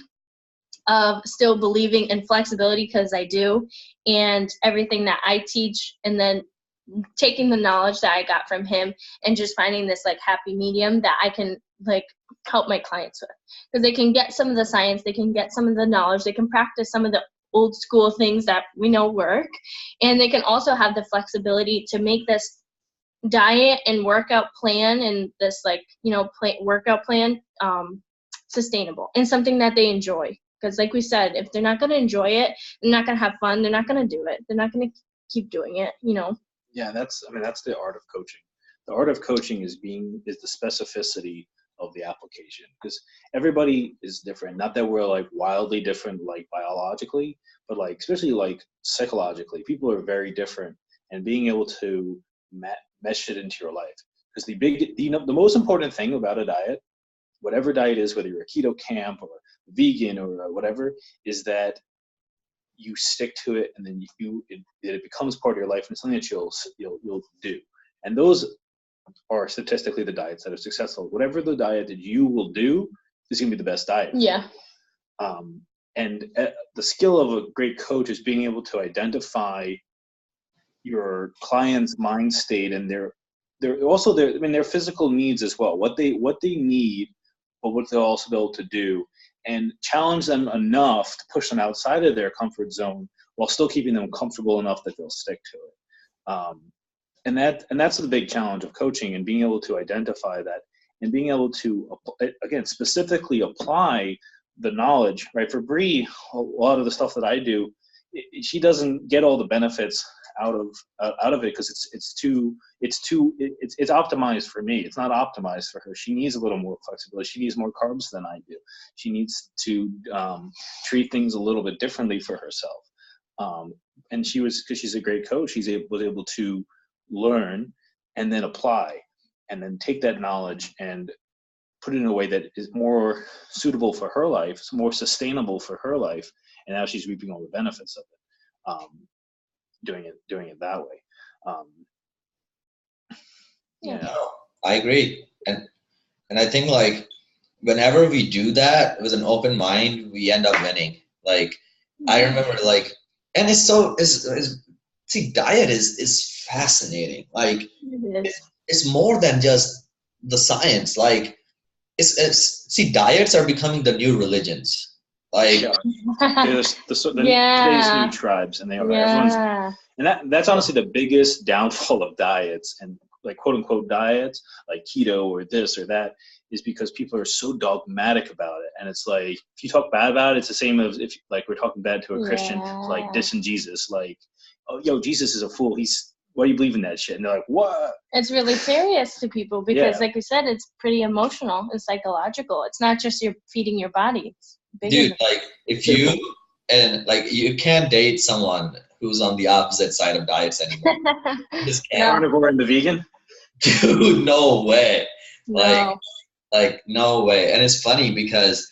of still believing in flexibility, because I do, and everything that I teach, and then taking the knowledge that I got from him and just finding this like happy medium that I can like help my clients with, because they can get some of the science, they can get some of the knowledge, they can practice some of the old school things that we know work, and they can also have the flexibility to make this diet and workout plan and this like, you know, workout plan sustainable and something that they enjoy. Because like we said, if they're not going to enjoy it, they're not going to have fun, they're not going to do it, they're not going to keep doing it, you know. Yeah, that's the art of coaching. The art of coaching is the specificity of the application, because everybody is different. Not that we're like wildly different, like biologically, but like especially like psychologically, people are very different, and being able to mesh it into your life. Because the most important thing about a diet, whatever diet is, whether you're a keto camp or vegan or whatever, is that you stick to it, and then it becomes part of your life, and it's something that you'll do. And those are statistically the diets that are successful. Whatever the diet that you will do is going to be the best diet. Yeah. And the skill of a great coach is being able to identify your client's mind state and their physical needs as well, what they need, but what they'll also be able to do, and challenge them enough to push them outside of their comfort zone while still keeping them comfortable enough that they'll stick to it. And that's the big challenge of coaching, and being able to identify that and being able to, again, specifically apply the knowledge, right? For Bree, a lot of the stuff that I do, she doesn't get all the benefits out of it because it's optimized for me. It's not optimized for her. She needs a little more flexibility. She needs more carbs than I do. She needs to treat things a little bit differently for herself. And because she's a great coach, was able to learn and then apply, and then take that knowledge and put it in a way that is more suitable for her life, it's more sustainable for her life, and now she's reaping all the benefits of it. Doing it that way. Yeah, I agree, and I think like whenever we do that with an open mind, we end up winning. Like I remember, like, and see, diet is fascinating. Like it's more than just the science. Like see, diets are becoming the new religions. Like, There's today's new tribes, and they are everyone's, and that's honestly the biggest downfall of diets and like quote unquote diets, like keto or this or that, is because people are so dogmatic about it. And it's like, if you talk bad about it, it's the same as if like we're talking bad to a Christian, like dissing Jesus, like, oh, yo, Jesus is a fool. Why do you believe in that shit? And they're like, what? It's really serious to people because, like we said, it's pretty emotional and psychological. It's not just you're feeding your body. It's dude, like if you can't date someone who's on the opposite side of diets anymore. You just can't. Carnivore and the vegan? Dude, no way. No. Like no way. And it's funny because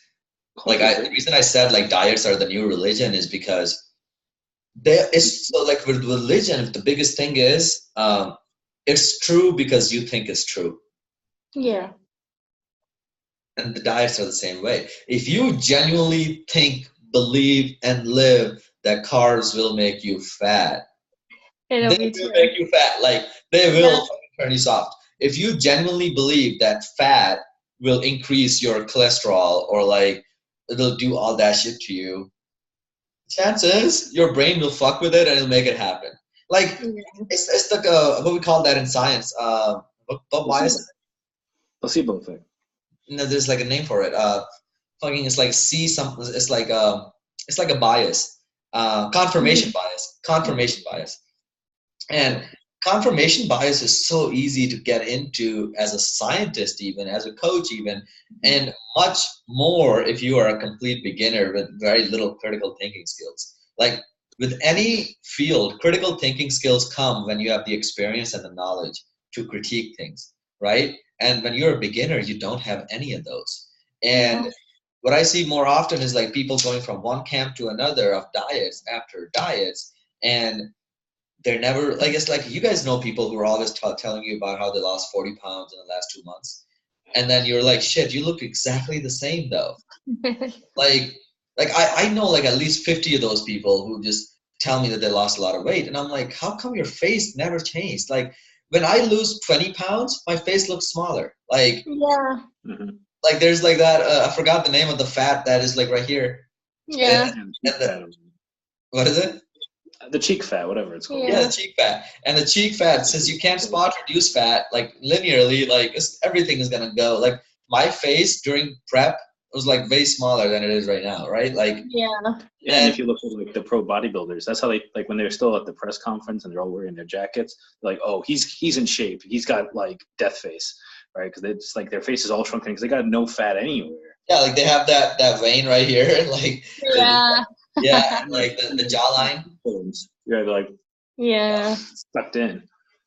the reason I said like diets are the new religion is because it's so like with religion, the biggest thing is it's true because you think it's true. Yeah. And the diets are the same way. If you genuinely think, believe, and live that carbs will make you fat, they will make you fat. Like they will turn you soft. If you genuinely believe that fat will increase your cholesterol or like it'll do all that shit to you, chances your brain will fuck with it and it'll make it happen. Like it's like what we call that in science. Why is it? Placebo effect. No, there's like a name for it. Fucking, it's like something. It's like a bias. Confirmation bias. Confirmation bias. And confirmation bias is so easy to get into as a scientist, even as a coach, even, and much more if you are a complete beginner with very little critical thinking skills. Like with any field, critical thinking skills come when you have the experience and the knowledge to critique things, right? And when you're a beginner, you don't have any of those. And what I see more often is like people going from one camp to another of diets after diets, and they're never like, it's like you guys know people who are always telling you about how they lost 40 pounds in the last 2 months, and then you're like, shit, you look exactly the same though. like I know like at least 50 of those people who just tell me that they lost a lot of weight, and I'm like, how come your face never changed? Like when I lose 20 pounds, my face looks smaller. Like like there's like that I forgot the name of the fat that is like right here. What is it? The cheek fat, whatever it's called. Yeah, the cheek fat. And the cheek fat, since you can't spot reduce fat like linearly, like everything is gonna go. Like my face during prep was like way smaller than it is right now, right? Like and if you look at like the pro bodybuilders, that's how they like when they're still at the press conference and they're all wearing their jackets. They're like, oh, he's in shape. He's got like death face, right? Because it's like their face is all shrunken because they got no fat anywhere. Yeah, like they have that vein right here, like like the jawline. Yeah, like sucked in.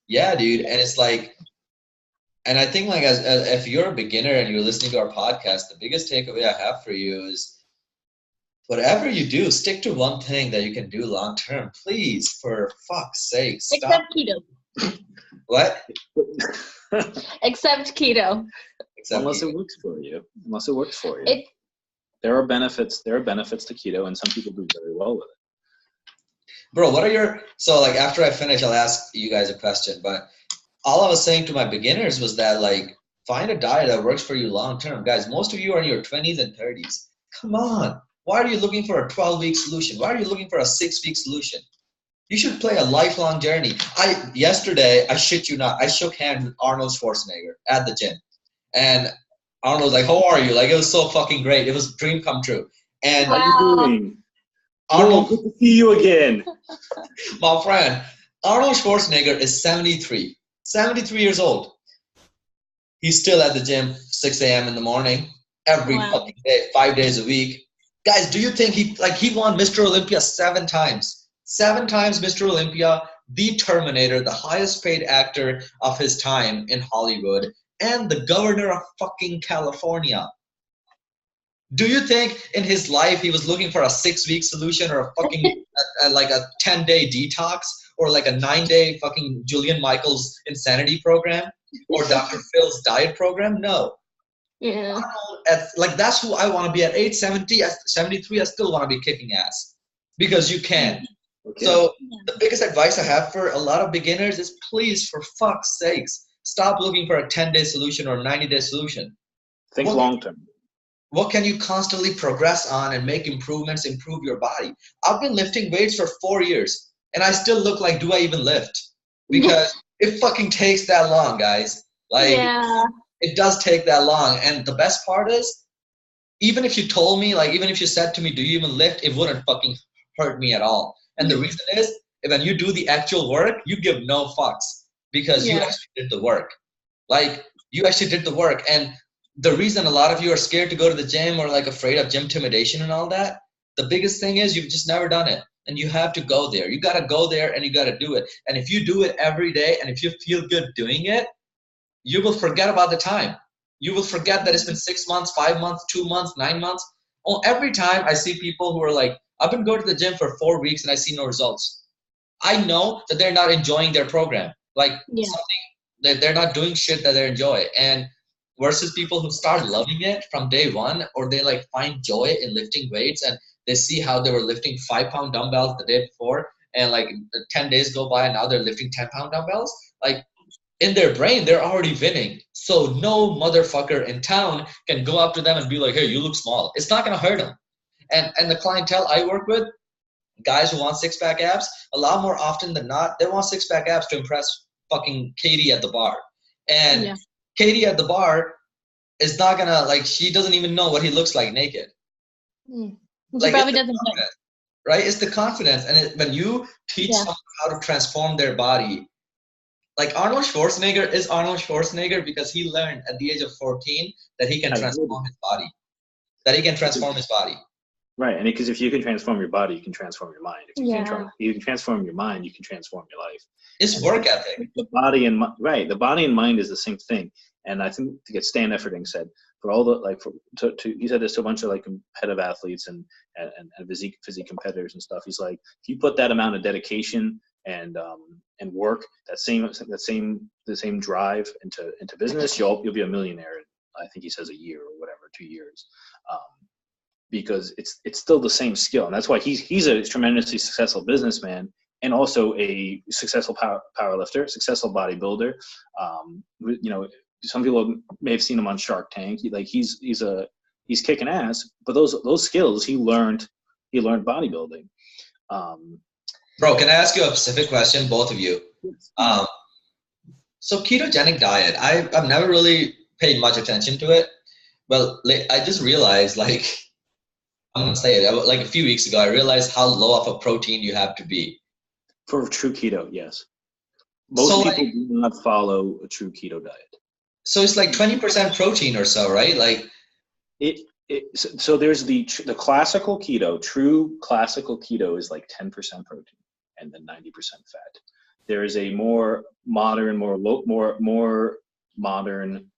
Yeah, dude, and it's like, and I think like as if you're a beginner and you're listening to our podcast, the biggest takeaway I have for you is whatever you do, stick to one thing that you can do long term. Please, for fuck's sake, stop. Except keto. What? Except keto. Unless it works for you. There are benefits to keto, and some people do very well with it. Bro, what are your, so like after I finish, I'll ask you guys a question, but all I was saying to my beginners was that like, find a diet that works for you long term. Guys, most of you are in your 20s and 30s. Come on. Why are you looking for a 12-week solution? Why are you looking for a 6-week solution? You should play a lifelong journey. Yesterday, I shit you not, I shook hands with Arnold Schwarzenegger at the gym. And Arnold was like, how are you? Like, it was so fucking great. It was a dream come true. And how are you doing? Arnold, good to see you again. My friend, Arnold Schwarzenegger is 73 years old. He's still at the gym 6 a.m. in the morning, every fucking day, 5 days a week. Guys, do you think he won Mr. Olympia 7 times? 7 times Mr. Olympia, the Terminator, the highest paid actor of his time in Hollywood, and the governor of fucking California. Do you think in his life he was looking for a 6-week solution or a fucking like a 10-day detox or like a 9-day fucking Julian Michaels insanity program or Dr. Phil's diet program? No. Yeah. Like that's who I want to be at age 70, at 73. I still want to be kicking ass because you can. Okay. So the biggest advice I have for a lot of beginners is please, for fuck's sakes, stop looking for a 10-day solution or a 90-day solution. Think long term. What can you constantly progress on and make improvements, improve your body? I've been lifting weights for 4 years and I still look like, do I even lift? Because it fucking takes that long, guys. Like, Yeah. it does take that long. And the best part is, even if you told me, like, even if you said to me, do you even lift? It wouldn't fucking hurt me at all. And the reason is, when you do the actual work, you give no fucks because you Yeah. actually did the work. Like, you actually did the work. And the reason a lot of you are scared to go to the gym or like afraid of gym intimidation and all that, the biggest thing is you've just never done it. And you have to go there. You got to go there and you got to do it. And if you do it every day and if you feel good doing it, you will forget about the time. You will forget that it's been 6 months, 5 months, 2 months, 9 months. Oh, every time I see people who are like, I've been going to the gym for 4 weeks and I see no results. I know that they're not enjoying their program. Like, something that they're not doing shit that they enjoy. And versus people who start loving it from day one, or they like find joy in lifting weights and they see how they were lifting 5-pound dumbbells the day before and like 10 days go by and now they're lifting 10-pound dumbbells. Like, in their brain, they're already winning. So no motherfucker in town can go up to them and be like, hey, you look small. It's not going to hurt them. And the clientele I work with, guys who want six-pack abs, a lot more often than not, they want six-pack abs to impress fucking Katie at the bar. And Katie at the bar is not going to, like, she doesn't even know what he looks like naked. She Like, probably doesn't. Right? It's the confidence. And when you teach someone how to transform their body, like Arnold Schwarzenegger is Arnold Schwarzenegger because he learned at the age of 14 that he can transform his body. That he can transform his body. Right, and because if you can transform your body, you can transform your mind. If you can transform your mind, you can transform your life. It's work ethic. The body and the body and mind is the same thing. And I think to get Stan Efferding said for all the he said this to a bunch of like competitive athletes and physique competitors and stuff. He's like, if you put that amount of dedication and work, the same drive into business, you'll be a millionaire in, I think he says, a year or whatever, 2 years. Because it's still the same skill, and that's why he's a tremendously successful businessman and also a successful power lifter, successful bodybuilder. Some people may have seen him on Shark Tank. He's kicking ass, but those skills he learned bodybuilding. Bro, can I ask you a specific question, both of you? So ketogenic diet, I've never really paid much attention to it. Well, I just realized, like, I'm going to say it, like a few weeks ago, I realized how low of a protein you have to be. For true keto, yes. Most people do not follow a true keto diet. So it's like 20% protein or so, right? Like so there's the classical keto, true classical keto is like 10% protein and then 90% fat. There is a more modern, more modern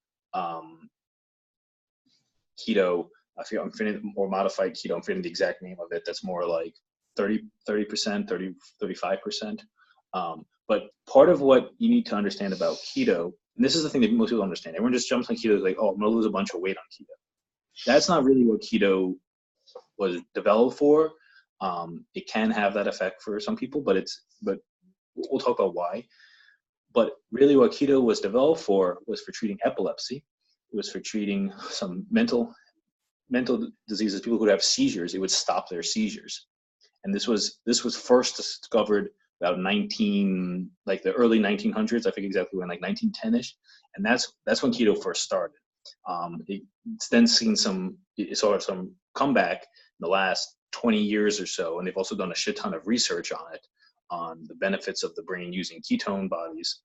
keto. I'm forgetting more modified keto. I'm forgetting the exact name of it. That's more like 30%, 35%. But part of what you need to understand about keto, and this is the thing that most people understand. Everyone just jumps on keto like, oh, I'm going to lose a bunch of weight on keto. That's not really what keto was developed for. It can have that effect for some people, but we'll talk about why. But really what keto was developed for was for treating epilepsy. It was for treating some mental diseases, people who would have seizures. It would stop their seizures. And this was first discovered about the early 1900s. I think exactly when, like 1910ish. And that's when keto first started. It's then seen some comeback in the last 20 years or so. And they've also done a shit ton of research on it, on the benefits of the brain using ketone bodies,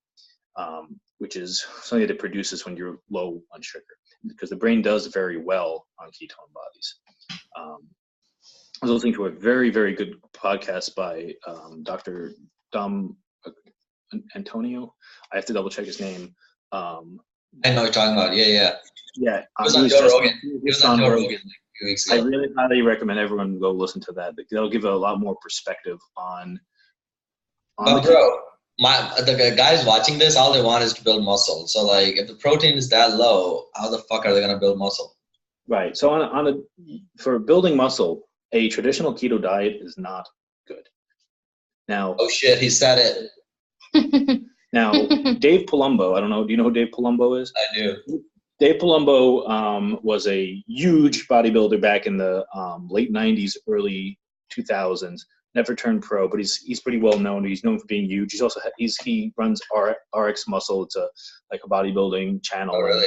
which is something that it produces when you're low on sugar, because the brain does very well on ketone bodies. I was listening to a very, very good podcast by Dr. Dom Antonio. I have to double check his name. I know what you're talking about. Yeah. Yeah. He was on Joe Rogan. He was on Joe Rogan like a few weeks ago. I really highly recommend everyone go listen to that. They'll give a lot more perspective on but bro, the guys watching this, all they want is to build muscle. So like, if the protein is that low, how the fuck are they gonna build muscle? Right. So for building muscle, a traditional keto diet is not good. Now. Oh shit, he said it. Now, Dave Palumbo, I don't know. Do you know who Dave Palumbo is? I do. Dave Palumbo was a huge bodybuilder back in the late 90s, early 2000s. Never turned pro, but he's pretty well known. He's known for being huge. He's also he runs RX Muscle. It's like a bodybuilding channel. Oh, really?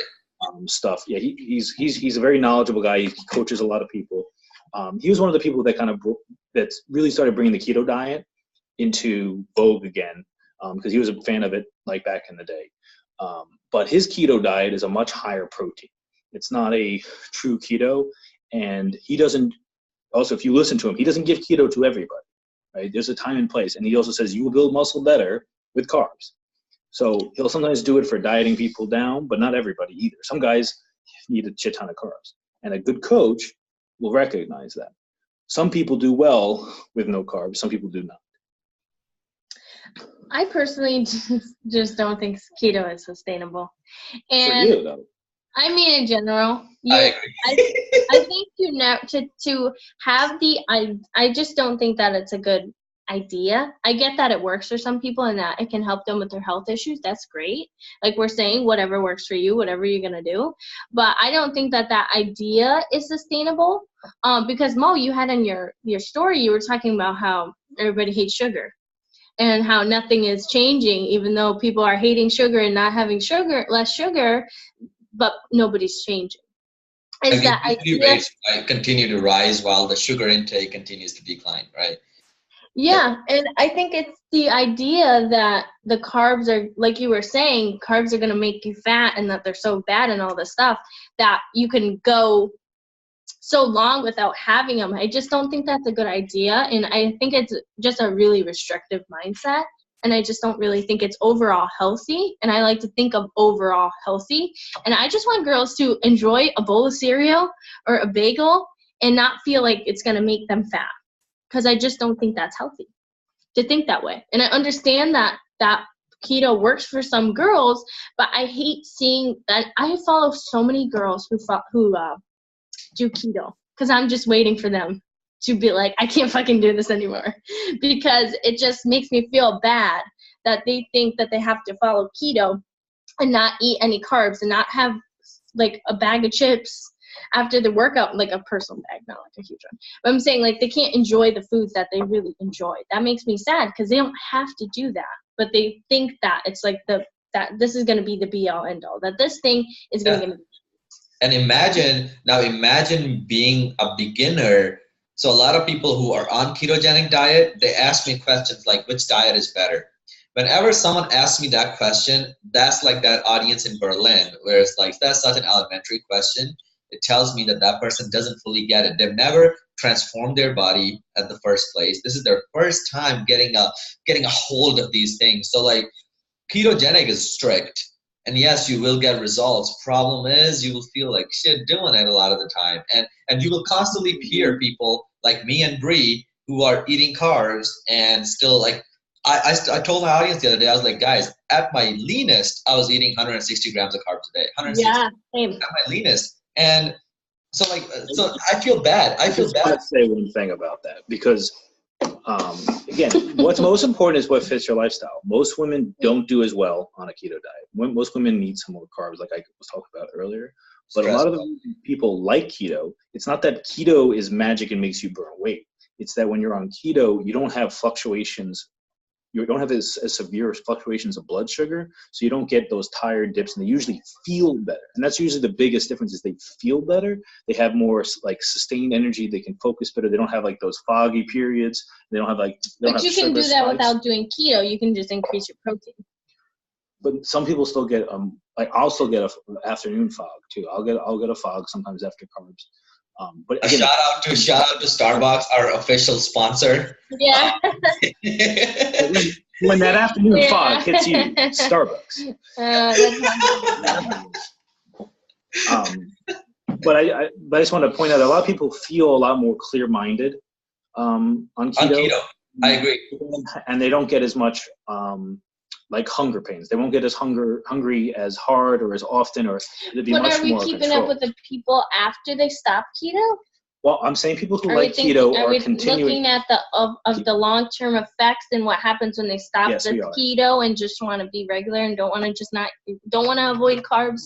Stuff. Yeah, he's a very knowledgeable guy. He coaches a lot of people. He was one of the people that that really started bringing the keto diet into vogue again, because he was a fan of it like back in the day. But his keto diet is a much higher protein. It's not a true keto, and he doesn't. Also, if you listen to him, he doesn't give keto to everybody. Right? There's a time and place, and he also says you will build muscle better with carbs. So he'll sometimes do it for dieting people down, but not everybody either. Some guys need a shit ton of carbs, and a good coach will recognize that. Some people do well with no carbs. Some people do not. I personally just don't think keto is sustainable. And for you, though. I mean, in general, I think to have I just don't think that it's a good idea. I get that it works for some people and that it can help them with their health issues. That's great. Like we're saying, whatever works for you, whatever you're going to do. But I don't think that idea is sustainable. Because Mo, you had in your story, you were talking about how everybody hates sugar and how nothing is changing, even though people are hating sugar and not having less sugar, but nobody's changing. Is that rates continue to rise while the sugar intake continues to decline, right? Yeah, and I think it's the idea that the carbs are, like you were saying, carbs are going to make you fat and that they're so bad and all this stuff that you can go so long without having them. I just don't think that's a good idea, and I think it's just a really restrictive mindset, and I just don't really think it's overall healthy, and I like to think of overall healthy, and I just want girls to enjoy a bowl of cereal or a bagel and not feel like it's going to make them fat. Because I just don't think that's healthy to think that way. And I understand that keto works for some girls, but I hate seeing that. I follow so many girls who do keto because I'm just waiting for them to be like, I can't fucking do this anymore. Because it just makes me feel bad that they think that they have to follow keto and not eat any carbs and not have like a bag of chips after the workout, like a personal bag, not like a huge one. But I'm saying like they can't enjoy the foods that they really enjoy. That makes me sad because they don't have to do that, but they think that it's like that this is going to be the be all end all. That this thing is going to be. And imagine being a beginner. So a lot of people who are on ketogenic diet, they ask me questions like, which diet is better? Whenever someone asks me that question, that's like that audience in Berlin, where it's like, that's such an elementary question. It tells me that person doesn't fully get it. They've never transformed their body at the first place. This is their first time getting a hold of these things. So like ketogenic is strict. And yes, you will get results. Problem is you will feel like shit doing it a lot of the time. And you will constantly hear people like me and Bree who are eating carbs and still like, I told my audience the other day, I was like, guys, at my leanest, I was eating 160 grams of carbs a day. 160 yeah, same. At my leanest. And so like, so I feel bad. I feel bad. Let's say one thing about that because, again, what's most important is what fits your lifestyle. Most women don't do as well on a keto diet. Most women need some more carbs, like I was talking about earlier. But a lot of the people like keto. It's not that keto is magic and makes you burn weight. It's that when you're on keto, you don't have fluctuations. You don't have as severe fluctuations of blood sugar, so you don't get those tired dips, and they usually feel better. And that's usually the biggest difference is they feel better. They have more like sustained energy. They can focus better. They don't have like those foggy periods. They don't have like. But you can do that without doing keto. You can just increase your protein. But some people still get like I'll still get an afternoon fog too. I'll get a fog sometimes after carbs. But again, shout out to Starbucks, our official sponsor. Yeah. when that afternoon fog hits you, Starbucks. But I just want to point out a lot of people feel a lot more clear-minded on keto. I agree. And they don't get as much like hunger pains. They won't get as hungry as hard or as often, or it'd be much more. But are we keeping up with the people after they stop keto? Well, I'm saying people who like keto are continuing. Looking at the long-term effects and what happens when they stop the keto and just want to be regular and don't want to avoid carbs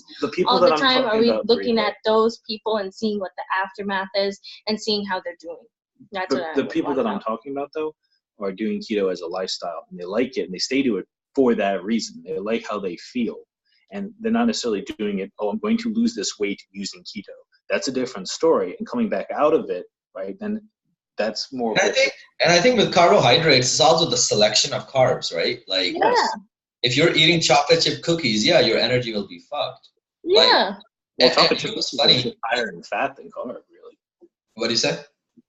all the time? Are we looking at those people and seeing what the aftermath is and seeing how they're doing? That's what the people that I'm talking about, though, are doing keto as a lifestyle, and they like it, and they stay to it for that reason. They like how they feel, and they're not necessarily doing it, I'm going to lose this weight using keto. That's a different story. And coming back out of it, right, then that's more. I think with carbohydrates, it's also the selection of carbs, right? Like, if you're eating chocolate chip cookies, your energy will be fucked. Yeah. Chocolate chip cookies are higher in fat than carb, really. What do you say?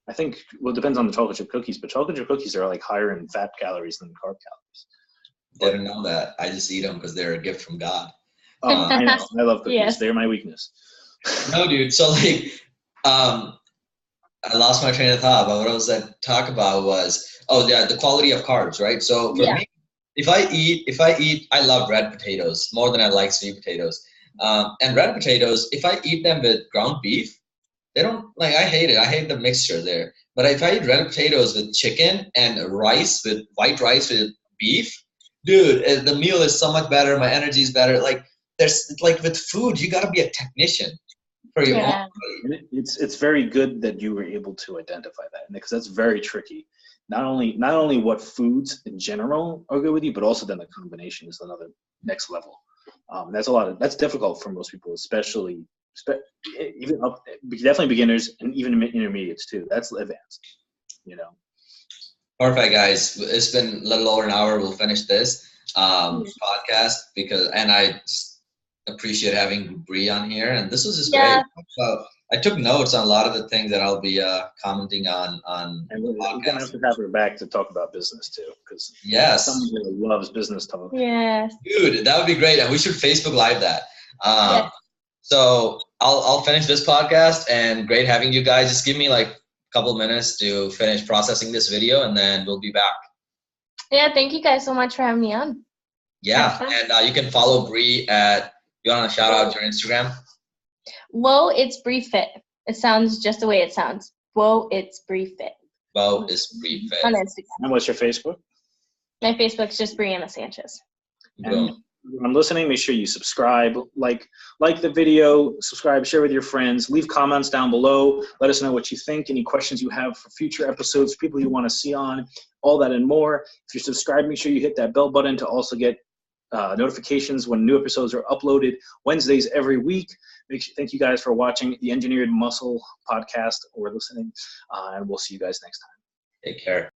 I think, it depends on the chocolate chip cookies, but chocolate chip cookies are like higher in fat calories than carb calories. Didn't know that. I just eat them because they're a gift from God. I know. I love cookies. Yes. They're my weakness. No, dude. So I lost my train of thought. But what I was going to talk about was, the quality of carbs, right? So for me, if I eat, I love red potatoes more than I like sweet potatoes. And red potatoes, if I eat them with ground beef, they don't I hate it. I hate the mixture there. But if I eat red potatoes with chicken and white rice with beef, dude, the meal is so much better. My energy is better. With food, you got to be a technician for your own body. It's very good that you were able to identify that, because that's very tricky. Not only what foods in general are good with you, but also then the combination is another next level. That's difficult for most people, especially even definitely beginners and even intermediates too. That's advanced, Perfect, guys. It's been a little over an hour. We'll finish this podcast and I appreciate having Bree on here. And this was just great. So I took notes on a lot of the things that I'll be commenting on. And we're gonna have to have her back to talk about business too, because someone who loves business talk. Yes, dude, that would be great, and we should Facebook Live that. So I'll finish this podcast, and great having you guys. Just give me a couple minutes to finish processing this video, and then we'll be back. Yeah, thank you guys so much for having me on. Yeah, and you can follow Bree at. You want to shout out your Instagram? Whoa, it's Bree Fit. It sounds just the way it sounds. Whoa, it's Bree Fit. Whoa, it's Bree Fit. On Instagram. And what's your Facebook? My Facebook's just Brianna Sanchez. Boom. When listening, make sure you subscribe, like the video, subscribe, share with your friends, leave comments down below. Let us know what you think, any questions you have for future episodes, people you want to see on, all that and more. If you're subscribed, make sure you hit that bell button to also get notifications when new episodes are uploaded Wednesdays every week. Thank you guys for watching the Engineered Muscle podcast or listening, and we'll see you guys next time. Take care.